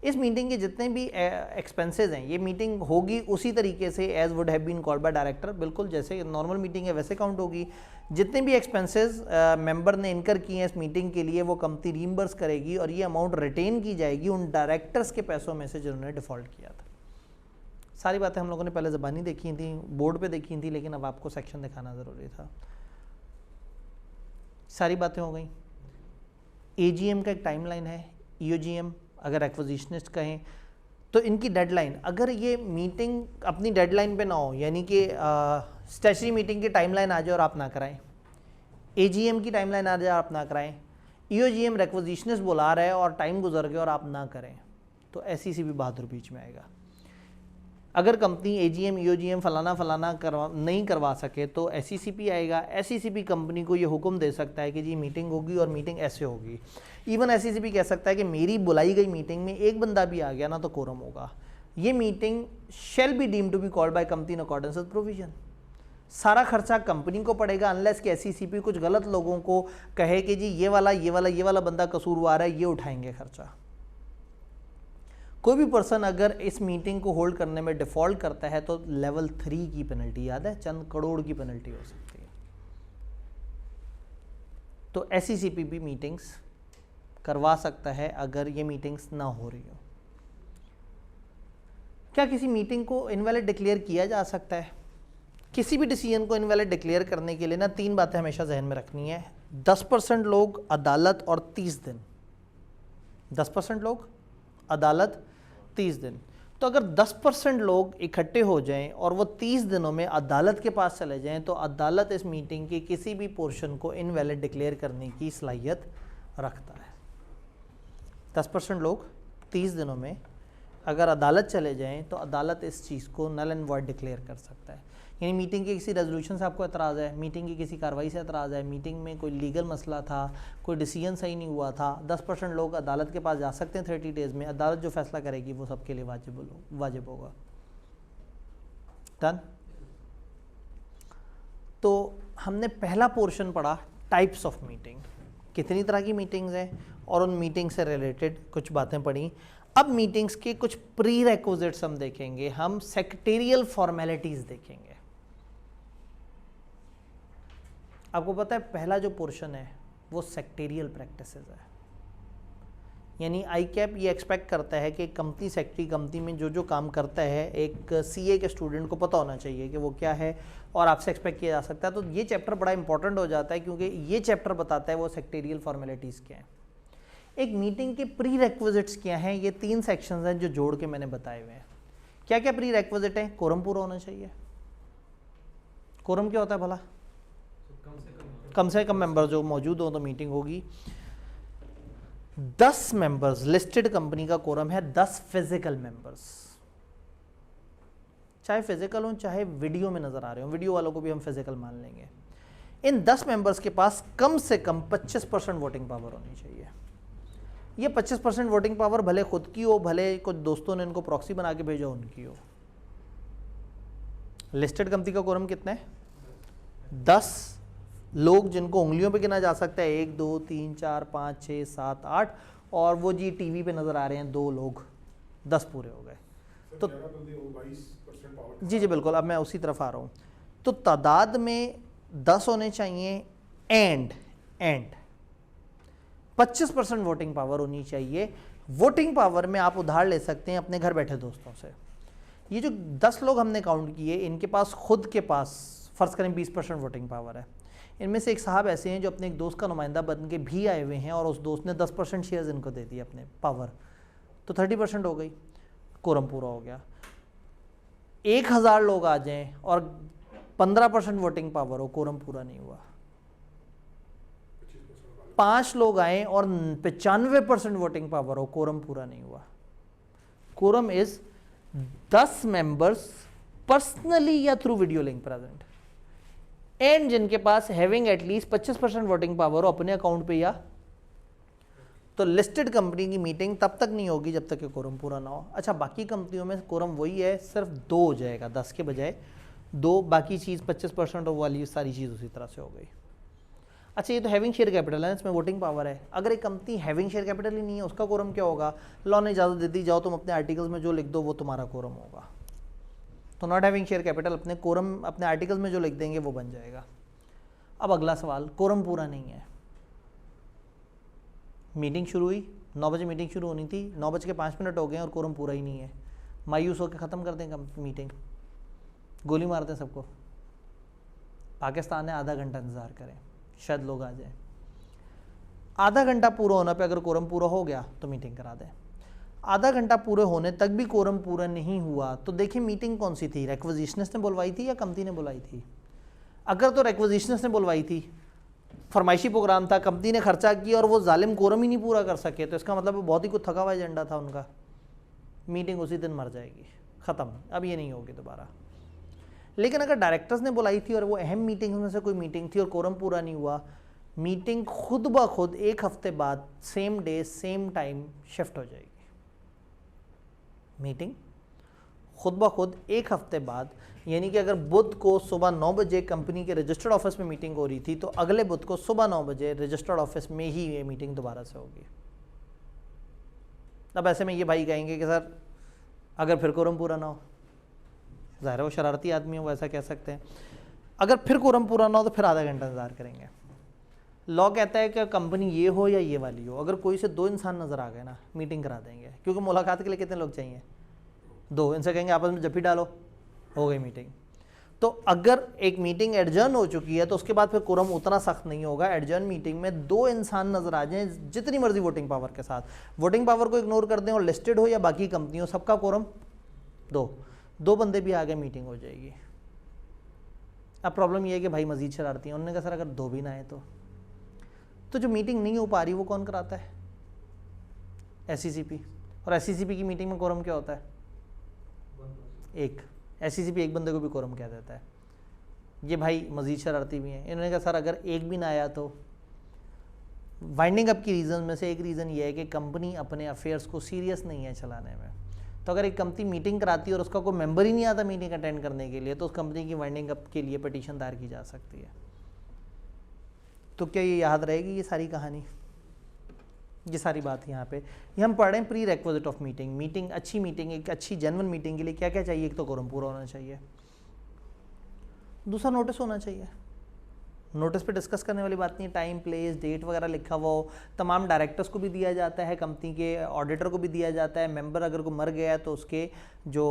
इस मीटिंग के जितने भी एक्सपेंसेस हैं, ये मीटिंग होगी उसी तरीके से as would have been called by director, बिल्कुल जैसे नॉर्मल मीटिंग है वैसे काउंट होगी। जितने भी एक्सपेंसेस मेंबर ने इनकर किए हैं इस मीटिंग के लिए वो कंपनी रीइंबर्स करेगी और ये अमाउंट रिटेन की जाएगी उन डायरेक्टर्स के पैसों में से जिन्होंने डिफ़ॉल्ट किया था। सारी बातें हम लोगों ने पहले ज़बानी देखी थी, बोर्ड पे देखी थी, लेकिन अब आपको सेक्शन दिखाना ज़रूरी था। सारी बातें हो गई। एजीएम का एक टाइमलाइन है, ईओजीएम अगर एक्विजिशनिस्ट कहें तो इनकी डेडलाइन, अगर ये मीटिंग अपनी डेडलाइन पे ना हो, यानी कि स्टैच्यूटरी मीटिंग की टाइमलाइन आ जाए और आप ना कराएं, एजीएम की टाइमलाइन आ जाए आप ना कराएं, ईओजीएम रिक्विजिशनिस्ट बुला रहा है और टाइम गुजर गया और आप ना करें, तो एसईसी भी बहादुर बीच में आएगा। अगर कंपनी एजीएम ईओजीएम फलाना नहीं करवा सके तो एसईसीपी आएगा। एसईसीपी कंपनी को ये हुक्म दे सकता है कि जी मीटिंग होगी और मीटिंग ऐसे होगी। इवन एसईसीपी कह सकता है कि मेरी बुलाई गई मीटिंग में एक बंदा भी आ गया ना तो कोरम होगा। ये meeting shall be deemed to be called by company in accordance with provision. सारा खर्चा कंपनी को पड़ेगा अनलेस कि एसईसीपी कुछ गलत लोगों को कहे कि जी ये वाला बंदा कसूरवार है, ये उठाएंगे खर्चा। कोई भी पर्सन अगर इस मीटिंग को होल्ड करने में डिफ़ॉल्ट करता है तो लेवल 3 की पेनल्टी, याद है, चंद करोड़ की पेनल्टी हो सकती है। तो एसईसीपी भी मीटिंग्स करवा सकता है अगर ये मीटिंग्स ना हो रही हो। क्या किसी मीटिंग को इनवैलिड डिक्लेयर किया जा सकता है? किसी भी डिसीजन को इनवैलिड डिक्लेयर करने के लिए ना 3 बातें हमेशा जहन में रखनी है। 10% लोग, अदालत और 30 दिन। 10% लोग, अदालत, 30 दिन। तो अगर 10% लोग इकट्ठे हो जाएं और वो 30 दिनों में अदालत के पास चले जाएं तो अदालत इस मीटिंग के किसी भी पोर्शन को इनवैलिड डिक्लेयर करने की सलाहियत रखता है। 10% लोग 30 दिनों में अगर अदालत चले जाएं तो अदालत इस चीज़ को नल एंड वॉइड डिक्लेयर कर सकता है। यानी मीटिंग के किसी रेजोल्यूशन से आपको एतराज़ है, मीटिंग की किसी कार्रवाई से एतराज़ है, मीटिंग में कोई लीगल मसला था, कोई डिसीजन सही नहीं हुआ था, 10% लोग अदालत के पास जा सकते हैं 30 डेज़ में। अदालत जो फैसला करेगी वो सबके लिए वाजिब होगा। डन। तो हमने पहला पोर्शन पढ़ा टाइप्स ऑफ मीटिंग, कितनी तरह की मीटिंग्स हैं और उन मीटिंग से रिलेटेड कुछ बातें पढ़ी। अब मीटिंग्स के कुछ प्री रिक्विजिट्स हम देखेंगे, हम सेक्रेटेरियल फॉर्मेलिटीज़ देखेंगे। आपको पता है पहला जो पोर्शन है वो सेक्रेटेरियल प्रैक्टिसेस है। यानी आईकैप ये एक्सपेक्ट करता है कि कंपनी सेक्रेटरी कंपनी में जो जो काम करता है एक सीए के स्टूडेंट को पता होना चाहिए कि वो क्या है और आपसे एक्सपेक्ट किया जा सकता है। तो ये चैप्टर बड़ा इंपॉर्टेंट हो जाता है क्योंकि ये चैप्टर बताता है वो सेक्रेटेरियल फॉर्मेलिटीज़ क्या हैं। एक मीटिंग के प्री रिक्विजिट्स क्या हैं, ये 3 सेक्शंस हैं जो जोड़ के मैंने बताए हुए हैं। क्या क्या प्री रिक्विजिट है? कोरम पूरा होना चाहिए। कोरम क्या होता है भला? कम से कम मेंबर जो मौजूद हो तो मीटिंग होगी। 10 मेंबर्स, लिस्टेड कंपनी का कोरम है 10 फिजिकल मेंबर्स, चाहे फिजिकल हो चाहे वीडियो में नजर आ रहे हो, वीडियो वालों को भी हम फिजिकल मान लेंगे। इन 10 मेंबर्स के पास कम से कम 25% वोटिंग पावर होनी चाहिए। ये 25% वोटिंग पावर भले खुद की हो, भले कुछ दोस्तों ने इनको प्रॉक्सी बना के भेजा उनकी हो। लिस्टेड कंपनी का कोरम कितना है? 10 लोग जिनको उंगलियों पे गिना जा सकता है, 1 2 3 4 5 6 7 8, और वो जी टीवी पे नजर आ रहे हैं 2 लोग, 10 पूरे हो गए। तो 22% पावर। जी बिल्कुल, अब मैं उसी तरफ आ रहा हूँ। तो तादाद में 10 होने चाहिए एंड 25% वोटिंग पावर होनी चाहिए। वोटिंग पावर में आप उधार ले सकते हैं अपने घर बैठे दोस्तों से। ये जो 10 लोग हमने काउंट किए, इनके पास खुद के पास फ़र्ज़ करें 20% वोटिंग पावर है। इनमें से एक साहब ऐसे हैं जो अपने एक दोस्त का नुमाइंदा बन के भी आए हुए हैं और उस दोस्त ने 10% शेयर्स इनको दे दिए अपने पावर, तो 30% हो गई, कोरम पूरा हो गया। 1000 लोग आ जाएं और 15% वोटिंग पावर हो, कोरम पूरा नहीं हुआ। 5 लोग आए और 95% वोटिंग पावर हो, कोरम पूरा नहीं हुआ। कोरम इज 10 मेंबर्स पर्सनली या through video link present and जिनके पास हैविंग एटलीस्ट 25% वोटिंग पावर हो अपने अकाउंट पे या। तो लिस्टेड कंपनी की मीटिंग तब तक नहीं होगी जब तक कि कोरम पूरा ना हो। अच्छा, बाकी कंपनियों में कोरम वही है, सिर्फ 2 हो जाएगा 10 के बजाय, दो, बाकी चीज़ 25% वाली सारी चीज़ उसी तरह से हो गई। अच्छा, ये तो हैविंग शेयर कैपिटल है, इसमें वोटिंग पावर है। अगर एक कंपनी हैविंग शेयर कैपिटल ही नहीं है, उसका कोरम क्या होगा? लॉ ने इजाज़त दे दी, जाओ तुम अपने आर्टिकल्स में जो लिख दो वो तुम्हारा कोरम होगा। तो नॉट हैविंग शेयर कैपिटल अपने कोरम अपने आर्टिकल्स में जो लिख देंगे वो बन जाएगा। अब अगला सवाल, कोरम पूरा नहीं है, मीटिंग शुरू हुई 9 बजे, मीटिंग शुरू होनी थी, 9:05 हो गए और कोरम पूरा ही नहीं है, मायूस होकर ख़त्म कर देंगे मीटिंग, गोली मार दें सबको। पाकिस्तान है, आधा घंटा इंतज़ार करें, शायद लोग आ जाएं। आधा घंटा पूरा होने पे अगर कोरम पूरा हो गया तो मीटिंग करा दें। आधा घंटा पूरे होने तक भी कोरम पूरा नहीं हुआ तो देखिए मीटिंग कौन सी थी, रिक्विजिशनिस्ट ने बुलवाई थी या कंपनी ने बुलाई थी? अगर तो रिक्विजिशनिस्ट ने बुलवाई थी, फरमाइशी प्रोग्राम था, कंपनी ने खर्चा किया और वो जालिम कोरम ही नहीं पूरा कर सके, तो इसका मतलब बहुत ही कुछ थका हुआ एजेंडा था उनका, मीटिंग उसी दिन मर जाएगी, ख़त्म, अब ये नहीं होगी दोबारा। लेकिन अगर डायरेक्टर्स ने बुलाई थी और वो अहम मीटिंग में से कोई मीटिंग थी और कोरम पूरा नहीं हुआ, मीटिंग खुद ब खुद एक हफ्ते बाद same day same time shift हो जाएगी। मीटिंग खुद ब खुद एक हफ्ते बाद, यानी कि अगर बुध को सुबह 9 बजे कंपनी के रजिस्टर्ड ऑफिस में मीटिंग हो रही थी तो अगले बुध को सुबह 9 बजे रजिस्टर्ड ऑफिस में ही ये मीटिंग दोबारा से होगी। अब ऐसे में ये भाई कहेंगे कि सर अगर फिर कोरम पूरा ना हो, ज़ाहिर है वो शरारती आदमी है, वो ऐसा कह सकते हैं, अगर फिर कोरम पूरा ना हो तो फिर आधा घंटा इंतज़ार करेंगे। लॉ कहता है कि कंपनी ये हो या ये वाली हो, अगर कोई से 2 इंसान नज़र आ गए ना, मीटिंग करा देंगे, क्योंकि मुलाकात के लिए कितने लोग चाहिए? 2, इनसे कहेंगे आपस में जफ्फी डालो, हो गई मीटिंग। तो अगर एक मीटिंग एडजर्न हो चुकी है तो उसके बाद फिर कोरम उतना सख्त नहीं होगा। एडजर्न मीटिंग में 2 इंसान नजर आ जाएं जितनी मर्जी वोटिंग पावर के साथ, वोटिंग पावर को इग्नोर कर दें और लिस्टेड हो या बाकी कंपनी हो, सबका कोरम 2 बंदे भी आ गए, मीटिंग हो जाएगी। अब प्रॉब्लम ये है कि भाई मजीद शरारती हैं, उन्होंने कहा सर अगर 2 भी ना आए तो जो मीटिंग नहीं हो पा रही वो कौन कराता है? SCCP। और SCCP की मीटिंग में कोरम क्या होता है? एक। SCCP एक बंदे को भी कोरम कह देता है। ये भाई मजीद शरारती भी हैं, इन्होंने कहा सर अगर एक भी ना आया तो वाइंडिंग अप की रीज़न में से एक रीज़न ये है कि कंपनी अपने अफेयर्स को सीरियस नहीं है चलाने में। तो अगर एक कंपनी मीटिंग कराती है और उसका कोई मेंबर ही नहीं आता मीटिंग अटेंड करने के लिए, तो उस कंपनी की वाइंडिंग अप के लिए पिटीशन दायर की जा सकती है। तो क्या ये याद रहेगी ये सारी कहानी, ये सारी बात यहाँ पे ये हम पढ़ रहे हैं pre requisite of meeting. Meeting, अच्छी मीटिंग, एक अच्छी जेन्युइन मीटिंग के लिए क्या क्या चाहिए? एक तो कोरम पूरा होना चाहिए, दूसरा नोटिस होना चाहिए। नोटिस पे डिस्कस करने वाली बात नहीं, टाइम, प्लेस, डेट वगैरह लिखा हुआ हो। तमाम डायरेक्टर्स को भी दिया जाता है, कंपनी के ऑडिटर को भी दिया जाता है। मेंबर अगर को मर गया है तो उसके जो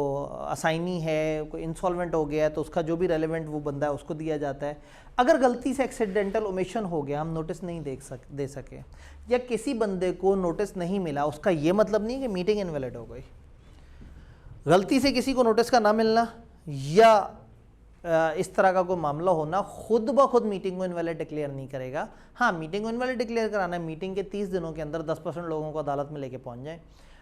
असाइनी है, कोई इंसॉल्वेंट हो गया है तो उसका जो भी रेलेवेंट वो बंदा है उसको दिया जाता है। अगर गलती से एक्सीडेंटल ओमिशन हो गया, हम नोटिस नहीं दे सके या किसी बंदे को नोटिस नहीं मिला, उसका ये मतलब नहीं कि मीटिंग इनवैलिड हो गई। गलती से किसी को नोटिस का ना मिलना या इस तरह का कोई मामला होना खुद ब खुद मीटिंग को इनवैलिड डिक्लेयर नहीं करेगा। हाँ, मीटिंग को इनवैलिड डिक्लेयर कराना है, मीटिंग के 30 दिनों के अंदर 10% लोगों को अदालत में लेके पहुंच जाए।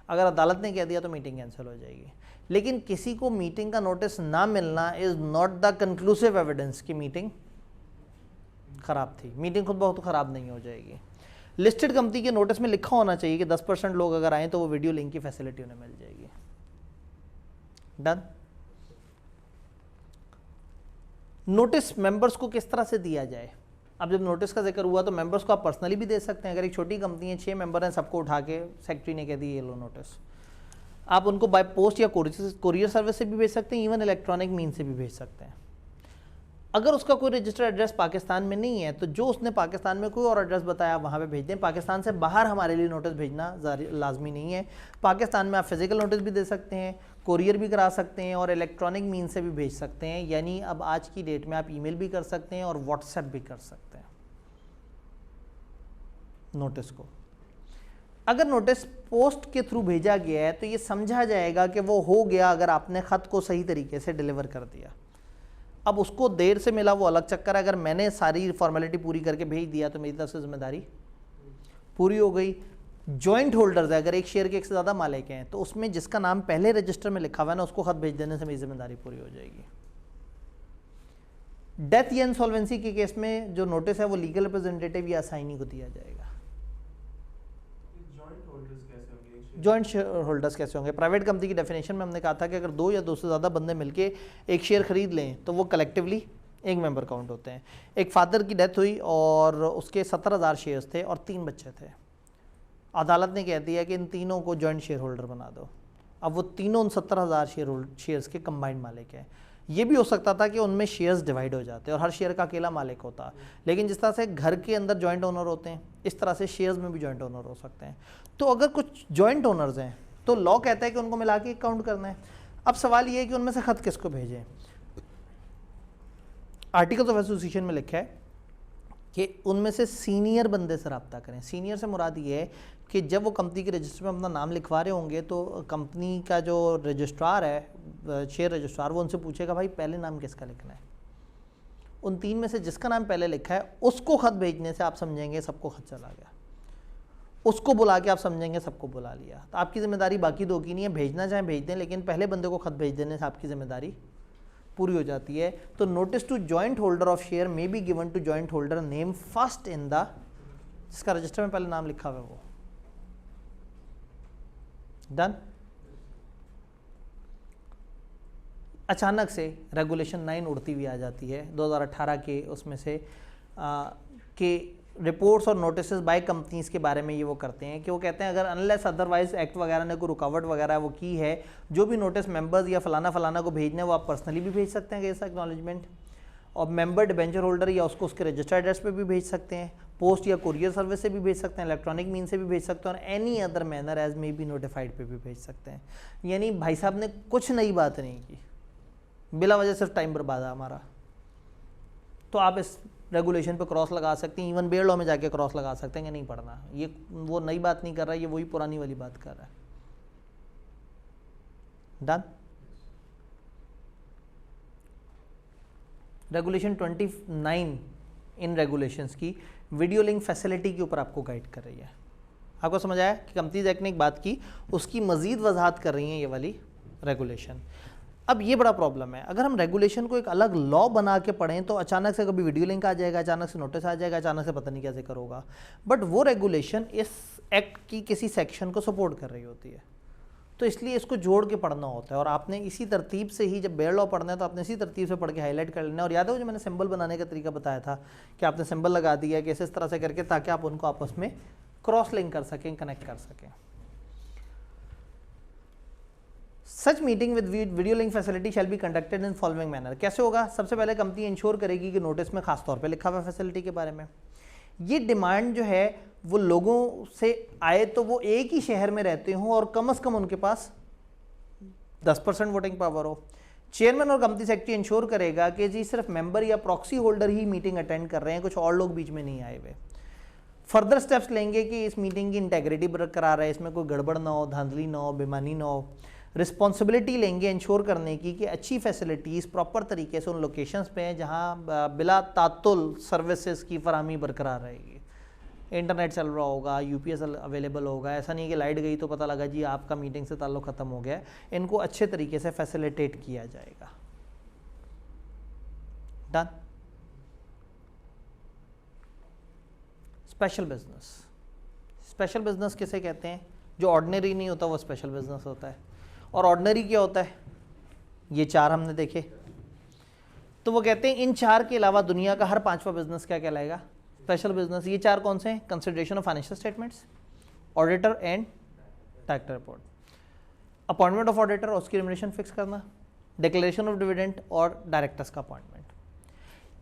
अगर अदालत ने कह दिया तो मीटिंग कैंसिल हो जाएगी। लेकिन किसी को मीटिंग का नोटिस ना मिलना is not the conclusive evidence कि मीटिंग ख़राब थी। मीटिंग खुद बहुत ख़राब नहीं हो जाएगी। लिस्टेड कंपनी के नोटिस में लिखा होना चाहिए कि 10% लोग अगर आएँ तो वो वीडियो लिंक की फैसिलिटी उन्हें मिल जाएगी। डन। नोटिस मेंबर्स को किस तरह से दिया जाए? अब जब नोटिस का जिक्र हुआ तो मेंबर्स को आप पर्सनली भी दे सकते हैं। अगर एक छोटी कंपनी है, 6 मेंबर हैं, सबको उठा के सेक्रेटरी ने कह दी ये लो नोटिस, आप उनको बाय पोस्ट या कोरियर सर्विस से भी भेज सकते हैं, इवन इलेक्ट्रॉनिक मीन से भी भेज सकते हैं। अगर उसका कोई रजिस्टर्ड एड्रेस पाकिस्तान में नहीं है तो जो उसने पाकिस्तान में कोई और एड्रेस बताया वहाँ पे भेज दें। पाकिस्तान से बाहर हमारे लिए नोटिस भेजना लाजमी नहीं है। पाकिस्तान में आप फिजिकल नोटिस भी दे सकते हैं, कोरियर भी करा सकते हैं और इलेक्ट्रॉनिक मीन से भी भेज सकते हैं। यानी अब आज की डेट में आप ईमेल भी कर सकते हैं और व्हाट्सएप भी कर सकते हैं नोटिस को। अगर नोटिस पोस्ट के थ्रू भेजा गया है तो ये समझा जाएगा कि वो हो गया अगर आपने ख़त को सही तरीके से डिलीवर कर दिया। अब उसको देर से मिला वो अलग चक्कर है। अगर मैंने सारी फॉर्मेलिटी पूरी करके भेज दिया तो मेरी तरफ से जिम्मेदारी पूरी हो गई। जॉइंट होल्डर्स है, अगर एक शेयर के एक से ज़्यादा मालिक हैं तो उसमें जिसका नाम पहले रजिस्टर में लिखा हुआ है ना, उसको खत भेज देने से मेरी जिम्मेदारी पूरी हो जाएगी। डेथ या इंसॉल्वेंसी के केस में जो नोटिस है वो लीगल रिप्रेजेंटेटिव या असाइनी को दिया जाएगा। जॉइंट होल्डर्स कैसे होंगे एक शेयर? जॉइंट शेयर होल्डर्स कैसे होंगे? प्राइवेट कंपनी की डेफिनेशन में हमने कहा था कि अगर 2 या 2 से ज़्यादा बंदे मिलके एक शेयर खरीद लें तो वो कलेक्टिवली एक मेंबर काउंट होते हैं। एक फादर की डेथ हुई और उसके 17,000 शेयर्स थे और 3 बच्चे थे। अदालत ने कह दिया कि इन तीनों को जॉइंट शेयर होल्डर बना दो। अब वो तीनों उन 17,000 शेयर्स के कंबाइंड मालिक हैं। ये भी हो सकता था कि उनमें शेयर्स डिवाइड हो जाते और हर शेयर का अकेला मालिक होता, लेकिन जिस तरह से घर के अंदर जॉइंट ओनर होते हैं इस तरह से शेयर्स में भी जॉइंट ओनर हो सकते हैं। तो अगर कुछ जॉइंट ओनर्स हैं तो लॉ कहता है कि उनको मिला के काउंट करना है। अब सवाल ये है कि उनमें से खत किसको भेजें। आर्टिकल्स ऑफ एसोसिएशन में लिखा है कि उनमें से सीनियर बंदे से रब्ता करें। सीनियर से मुराद ये है कि जब वो कंपनी के रजिस्टर में अपना नाम लिखवा रहे होंगे तो कंपनी का जो रजिस्ट्रार है, शेयर रजिस्ट्रार, वो उनसे पूछेगा भाई पहले नाम किसका लिखना है। उन 3 में से जिसका नाम पहले लिखा है उसको खत भेजने से आप समझेंगे सबको खत चला गया, उसको बुला के आप समझेंगे सबको बुला लिया। तो आपकी जिम्मेदारी बाकी 2 की नहीं है, भेजना चाहे भेज दें, लेकिन पहले बंदे को खत भेज देने से आपकी जिम्मेदारी पूरी हो जाती है। तो notice to joint holder of share may be given to joint holder name first in the, जिसका रजिस्टर में पहले नाम लिखा हुआ है वो। डन। अचानक से रेगुलेशन 9 उड़ती हुई आ जाती है 2018 के, उसमें से कि रिपोर्ट्स और नोटिस बाय कंपनीज के बारे में ये वो करते हैं कि वो कहते हैं अगर अनलेस अदरवाइज एक्ट वगैरह ने कोई रुकावट वगैरह वो की है, जो भी नोटिस मेंबर्स या फलाना फलाना को भेजने हैं वो आप पर्सनली भी भेज सकते हैं ऐसा एक्नॉलेजमेंट, और मेंबर डिबेंचर होल्डर या उसको उसके रजिस्टर्ड एड्रेस पे भी भेज सकते हैं, पोस्ट या कुरियर सर्विस से भी भेज सकते हैं, इलेक्ट्रॉनिक मीन से भी भेज सकते हैं, और any other manner as may be notified पे भी भेज सकते हैं। यानी भाई साहब ने कुछ नई बात नहीं की, बिला वजह सिर्फ टाइम बर्बाद है हमारा। तो आप इस रेगुलेशन पे क्रॉस लगा सकते हैं, इवन बेयर लॉ में जाके क्रॉस लगा सकते हैं कि नहीं पढ़ना, ये वो नई बात नहीं कर रहा है, ये वही पुरानी वाली बात कर रहा है। डन। रेगुलेशन 29 इन रेगुलेशंस की वीडियो लिंक फैसिलिटी के ऊपर आपको गाइड कर रही है। आपको समझ आया कि कंपनीज एक्ट ने एक बात की, उसकी मजीद वजाहत कर रही है ये वाली रेगुलेशन। अब ये बड़ा प्रॉब्लम है, अगर हम रेगुलेशन को एक अलग लॉ बना के पढ़ें तो अचानक से कभी वीडियो लिंक आ जाएगा, अचानक से नोटिस आ जाएगा, अचानक से पता नहीं क्या जिक्र होगा, बट वो रेगुलेशन इस एक्ट की किसी सेक्शन को सपोर्ट कर रही होती है, तो इसलिए इसको जोड़ के पढ़ना होता है। और आपने इसी तरतीब से ही, जब बेयर लॉ पढ़ना है तो आपने इसी तरतीब से पढ़ के हाईलाइट कर लेना है। और याद है वो जो मैंने सिंबल बनाने का तरीका बताया था कि आपने सिंबल लगा दिया कि इस तरह से करके, ताकि आप उनको आपस में क्रॉस लिंक कर सकें, कनेक्ट कर सकें। Such meeting with video link facility shall be conducted in following manner. कैसे होगा? सबसे पहले कंपनी इंश्योर करेगी कि नोटिस में खास तौर पे लिखा हुआ फैसिलिटी के बारे में। ये डिमांड जो है वो लोगों से आए तो वो एक ही शहर में रहते हों और कम से कम उनके पास 10% वोटिंग पावर हो। चेयरमैन और कंपनी सेक्रेटरी इंश्योर करेगा कि जी सिर्फ मेंबर या प्रॉक्सी होल्डर ही मीटिंग अटेंड कर रहे हैं, कुछ और लोग बीच में नहीं आए हुए। फर्दर स्टेप्स लेंगे कि इस मीटिंग की इंटेग्रिटी बरकरार है, इसमें कोई गड़बड़ ना हो, धांधली ना हो, बेईमानी ना हो। रिस्पॉन्सिबिलिटी लेंगे इंश्योर करने की कि अच्छी फैसिलिटीज़ प्रॉपर तरीके से उन लोकेशंस पे हैं जहां बिला तातुल सर्विसेज की फराहमी बरकरार रहेगी। इंटरनेट चल रहा होगा, यूपीएस अवेलेबल होगा, ऐसा नहीं कि लाइट गई तो पता लगा जी आपका मीटिंग से ताल्लुक़ ख़त्म हो गया। इनको अच्छे तरीके से फैसिलिटेट किया जाएगा। Done. Special business. Special business किसे कहते हैं? जो ऑर्डिनरी नहीं होता वो स्पेशल बिजनेस होता है। और ऑर्डिनरी क्या होता है? ये 4 हमने देखे। तो वो कहते हैं इन 4 के अलावा दुनिया का हर 5वां बिजनेस क्या कहलाएगा? Special business. ये 4 कौन से हैं? Consideration of financial statements, auditor and tax report, appointment of auditor और उसकी रेम्युनरेशन फिक्स करना, डिक्लेरेशन ऑफ डिविडेंड और डायरेक्टर्स का अपॉइंटमेंट।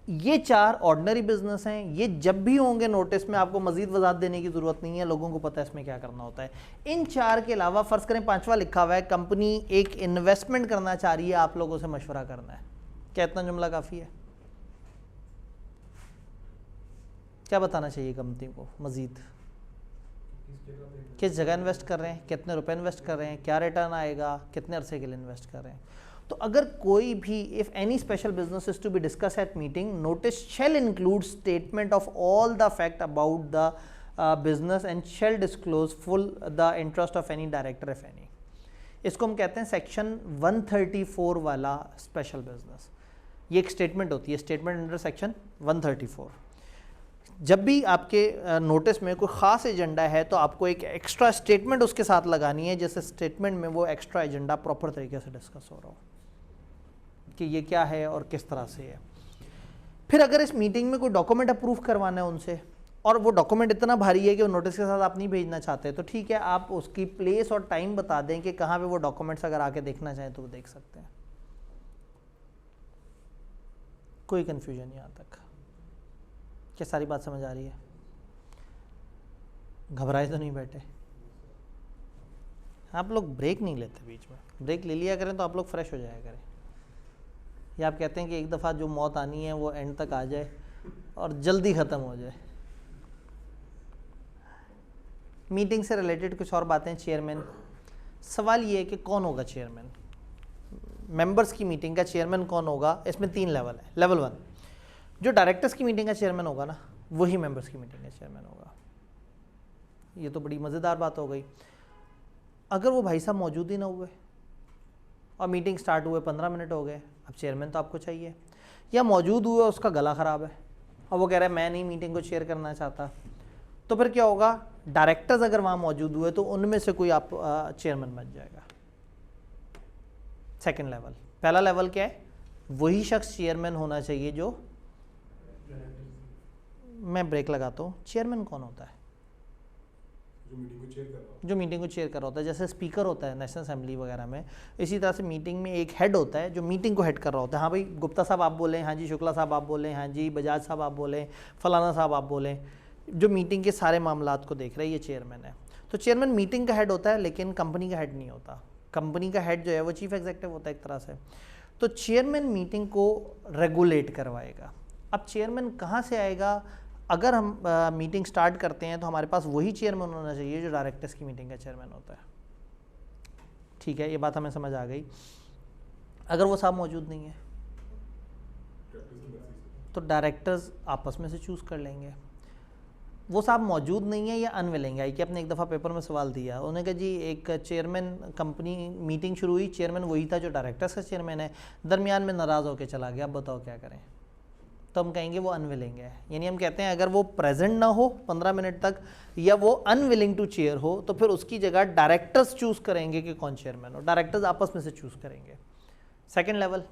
ये 4 ऑर्डिनरी बिजनेस हैं। ये जब भी होंगे नोटिस में आपको मजीद वजाहत देने की जरूरत नहीं है, लोगों को पता है इसमें क्या करना होता है। इन 4 के अलावा फर्ज करें 5वां लिखा हुआ है कंपनी एक इन्वेस्टमेंट करना चाह रही है, आप लोगों से मशवरा करना है। क्या इतना जुमला काफ़ी है? क्या बताना चाहिए कंपनी को मजीद? किस जगह इन्वेस्ट कर रहे हैं, कितने रुपए इन्वेस्ट कर रहे हैं, क्या रिटर्न आएगा, कितने अरसे के लिए इन्वेस्ट कर रहे हैं। तो अगर कोई भी, if any special business is to be discuss at meeting, notice shall include statement of all the fact about the business and shall disclose full the interest of any director if any. इसको हम कहते हैं सेक्शन 134 वाला स्पेशल बिजनेस। ये एक स्टेटमेंट होती है, स्टेटमेंट अंडर सेक्शन 134। जब भी आपके नोटिस में कोई ख़ास एजेंडा है तो आपको एक एक्स्ट्रा स्टेटमेंट उसके साथ लगानी है, जैसे स्टेटमेंट में वो एक्स्ट्रा एजेंडा प्रॉपर तरीके से डिस्कस हो रहा हो कि ये क्या है और किस तरह से है। फिर अगर इस मीटिंग में कोई डॉक्यूमेंट अप्रूव करवाना है उनसे और वो डॉक्यूमेंट इतना भारी है कि वो नोटिस के साथ आप नहीं भेजना चाहते, तो ठीक है, आप उसकी प्लेस और टाइम बता दें कि कहाँ पे वो डॉक्यूमेंट्स अगर आके देखना चाहें तो वो देख सकते हैं। कोई कन्फ्यूजन नहीं यहाँ तक? क्या सारी बात समझ आ रही है? घबराए तो नहीं बैठे? आप लोग ब्रेक नहीं लेते बीच में, ब्रेक ले लिया करें तो आप लोग फ्रेश हो जाया करें। या आप कहते हैं कि एक दफ़ा जो मौत आनी है वो एंड तक आ जाए और जल्दी ख़त्म हो जाए। मीटिंग से रिलेटेड कुछ और बातें। चेयरमैन, सवाल ये है कि कौन होगा चेयरमैन? मेंबर्स की मीटिंग का चेयरमैन कौन होगा? इसमें 3 लेवल है। लेवल 1, जो डायरेक्टर्स की मीटिंग का चेयरमैन होगा ना, वही मेंबर्स की मीटिंग का चेयरमैन होगा। ये तो बड़ी मज़ेदार बात हो गई। अगर वो भाई साहब मौजूद ही ना हुए और मीटिंग स्टार्ट हुए 15 मिनट हो गए, अब चेयरमैन तो आपको चाहिए। या मौजूद हुए, उसका गला ख़राब है और वो कह रहा है मैं नहीं मीटिंग को चेयर करना चाहता, तो फिर क्या होगा? डायरेक्टर्स अगर वहाँ मौजूद हुए तो उनमें से कोई आप चेयरमैन बन जाएगा। Second level. पहला लेवल क्या है? वही शख्स चेयरमैन होना चाहिए जो, मैं ब्रेक लगाता हूँ, चेयरमैन कौन होता है? जो मीटिंग को चेयर कर रहा हो। जो मीटिंग को चेयर कर रहा होता है। जैसे स्पीकर होता है नेशनल असेंबली वगैरह में, इसी तरह से मीटिंग में एक हेड होता है जो मीटिंग को हेड कर रहा होता है। हाँ भाई गुप्ता साहब आप बोलें, हाँ जी शुक्ला साहब आप बोलें, हाँ जी बजाज साहब आप बोलें, फलाना साहब आप बोलें, जो मीटिंग के सारे मामलात को देख रहे हैं, ये चेयरमैन है। तो चेयरमैन मीटिंग का हेड होता है लेकिन कंपनी का हेड नहीं होता। कंपनी का हेड जो है वो चीफ एग्जीक्यूटिव होता है एक तरह से। तो चेयरमैन मीटिंग को रेगुलेट करवाएगा। अब चेयरमैन कहाँ से आएगा? अगर हम मीटिंग स्टार्ट करते हैं तो हमारे पास वही चेयरमैन होना चाहिए जो डायरेक्टर्स की मीटिंग का चेयरमैन होता है। ठीक है, ये बात हमें समझ आ गई। अगर वो साहब मौजूद नहीं है तो डायरेक्टर्स आपस में से चूज़ कर लेंगे। वो साहब मौजूद नहीं है या अनविलिंग है, कि आपने एक दफ़ा पेपर में सवाल दिया, उन्होंने कहा जी एक चेयरमैन, कंपनी मीटिंग शुरू हुई, चेयरमैन वही था जो डायरेक्टर्स का चेयरमैन है, दरमियान में नाराज़ होकर चला गया, अब बताओ क्या करें? तो हम कहेंगे वो अनविलिंग है। यानी हम कहते हैं अगर वो प्रेजेंट ना हो 15 मिनट तक या वो अनविलिंग टू चेयर हो तो फिर उसकी जगह डायरेक्टर्स चूज़ करेंगे कि कौन चेयरमैन हो। डायरेक्टर्स आपस में से चूज़ करेंगे। सेकंड लेवल,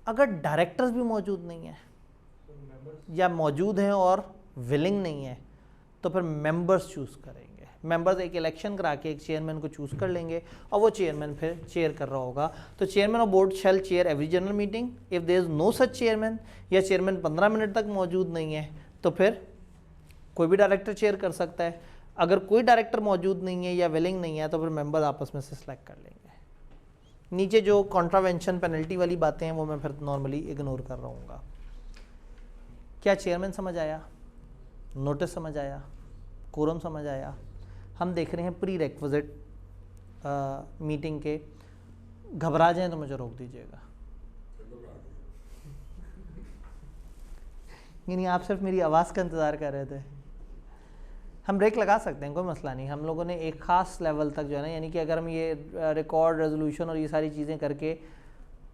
अगर डायरेक्टर्स भी मौजूद नहीं है या मौजूद हैं और विलिंग नहीं है तो फिर मेंबर्स चूज़ करेंगे। मेंबर्स एक इलेक्शन करा के एक चेयरमैन को चूज़ कर लेंगे और वो चेयरमैन फिर चेयर कर रहा होगा। तो chairman of board shall chair every general meeting if there is no such chairman, या चेयरमैन 15 मिनट तक मौजूद नहीं है तो फिर कोई भी डायरेक्टर चेयर कर सकता है। अगर कोई डायरेक्टर मौजूद नहीं है या विलिंग नहीं है तो फिर मेंबर आपस में से सिलेक्ट कर लेंगे। नीचे जो कॉन्ट्रावेंशन पेनल्टी वाली बातें हैं वो मैं फिर नॉर्मली इग्नोर कर रहा हूँ। क्या चेयरमैन समझ आया? नोटिस समझ आया? कोरम समझ आया? हम देख रहे हैं प्री रेक्विजिट मीटिंग के। घबरा जाएं तो मुझे रोक दीजिएगा। यानी आप सिर्फ मेरी आवाज़ का इंतज़ार कर रहे थे। हम ब्रेक लगा सकते हैं, कोई मसला नहीं। हम लोगों ने एक ख़ास लेवल तक जो है ना, यानी कि अगर हम ये रिकॉर्ड रेजोल्यूशन और ये सारी चीज़ें करके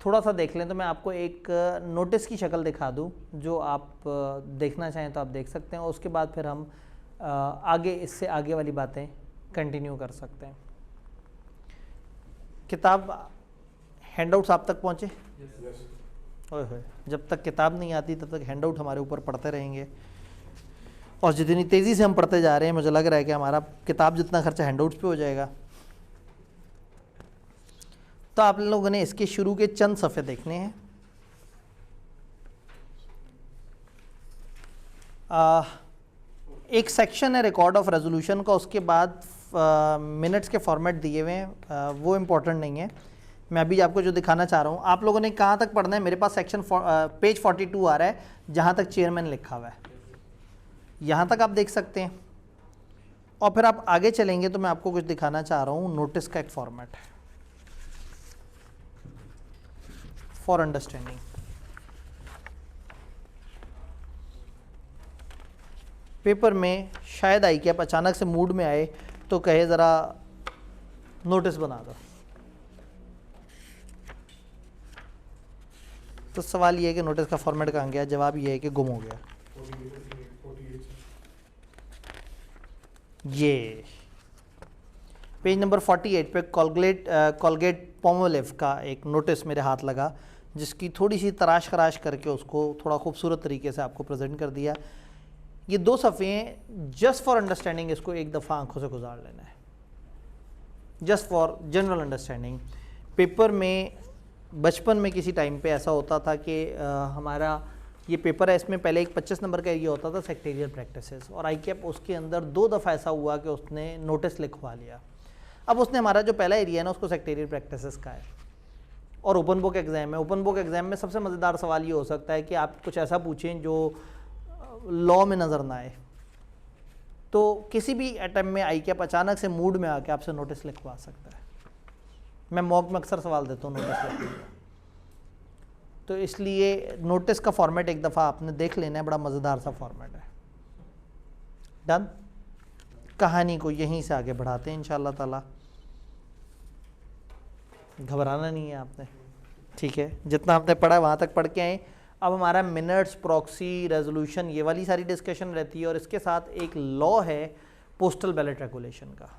थोड़ा सा देख लें तो मैं आपको एक नोटिस की शक्ल दिखा दूं जो आप देखना चाहें तो आप देख सकते हैं, और उसके बाद फिर हम आगे इससे आगे वाली बातें कंटिन्यू कर सकते हैं। किताब हैंडआउट्स आप तक पहुँचे? ओए होए, जब तक किताब नहीं आती तब तक हैंडआउट हमारे ऊपर पढ़ते रहेंगे, और जितनी तेज़ी से हम पढ़ते जा रहे हैं मुझे लग रहा है कि हमारा किताब जितना खर्चा हैंडआउट्स पे हो जाएगा। तो आप लोगों ने इसके शुरू के चंद सफ़े देखने हैं। एक सेक्शन है रिकॉर्ड ऑफ रेजोल्यूशन का, उसके बाद मिनट्स के फॉर्मेट दिए हुए हैं, वो इम्पोर्टेंट नहीं है। मैं अभी आपको जो दिखाना चाह रहा हूँ, आप लोगों ने कहाँ तक पढ़ना है? मेरे पास सेक्शन पेज 42 आ रहा है जहाँ तक चेयरमैन लिखा हुआ है, यहाँ तक आप देख सकते हैं। और फिर आप आगे चलेंगे तो मैं आपको कुछ दिखाना चाह रहा हूँ। नोटिस का एक फॉर्मेट है फॉर अंडरस्टैंडिंग। पेपर में शायद आई कि आप अचानक से मूड में आए तो कहे ज़रा नोटिस बना दो। तो सवाल ये है कि नोटिस का फॉर्मेट कहाँ गया? जवाब ये है कि गुम हो गया। 48 ये पेज नंबर 48 पे कॉलगेट पोमोलिव का एक नोटिस मेरे हाथ लगा, जिसकी थोड़ी सी तराश खराश करके उसको थोड़ा खूबसूरत तरीके से आपको प्रेजेंट कर दिया। ये 2 सफ़े हैं, जस्ट फॉर अंडरस्टैंडिंग इसको एक दफ़ा आंखों से गुजार लेना है, just for general understanding. Paper में बचपन में किसी टाइम पे ऐसा होता था कि हमारा ये पेपर है, इसमें पहले एक 25 नंबर का एरिया होता था सेक्टेरियल प्रैक्टिसेस, और ICAP उसके अंदर 2 दफ़ा ऐसा हुआ कि उसने नोटिस लिखवा लिया। अब उसने हमारा जो पहला एरिया है ना उसको सेक्टेरियल प्रैक्टिसेस का है, और ओपन बुक एग्ज़ाम है। ओपन बुक एग्ज़ाम में सबसे मज़ेदार सवाल ये हो सकता है कि आप कुछ ऐसा पूछें जो लॉ में नज़र ना आए। तो किसी भी अटैम्प्ट में ICAP अचानक से मूड में आके आपसे नोटिस लिखवा सकता है। मैं मॉक में अक्सर सवाल देता हूँ नोटिस लिखने का, तो इसलिए नोटिस का फॉर्मेट एक दफ़ा आपने देख लेना है, बड़ा मज़ेदार सा फॉर्मेट है। डन। कहानी को यहीं से आगे बढ़ाते हैं इंशाअल्लाह ताला। घबराना नहीं है आपने, ठीक है। जितना हमने पढ़ा वहाँ तक पढ़ के आए। अब हमारा मिनट्स, प्रॉक्सी, रेजोल्यूशन, ये वाली सारी डिस्कशन रहती है, और इसके साथ एक लॉ है पोस्टल बैलेट रेगुलेशन का,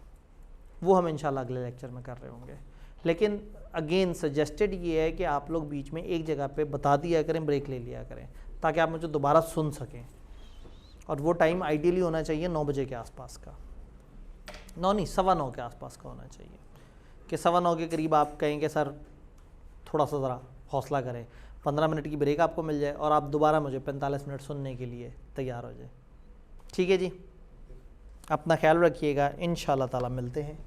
वो हम इंशाल्लाह अगले लेक्चर में कर रहे होंगे। लेकिन अगेन सजेस्टेड ये है कि आप लोग बीच में एक जगह पे बता दिया करें, ब्रेक ले लिया करें, ताकि आप मुझे दोबारा सुन सकें। और वो टाइम आइडियली होना चाहिए 9 बजे के आसपास का, 9 नहीं 9:15 के आसपास का होना चाहिए, कि 9:15 के करीब आप कहेंगे सर थोड़ा सा ज़रा हौसला करें, 15 मिनट की ब्रेक आपको मिल जाए और आप दोबारा मुझे 45 मिनट सुनने के लिए तैयार हो जाए। ठीक है जी, अपना ख्याल रखिएगा, इंशाअल्लाह ताला मिलते हैं।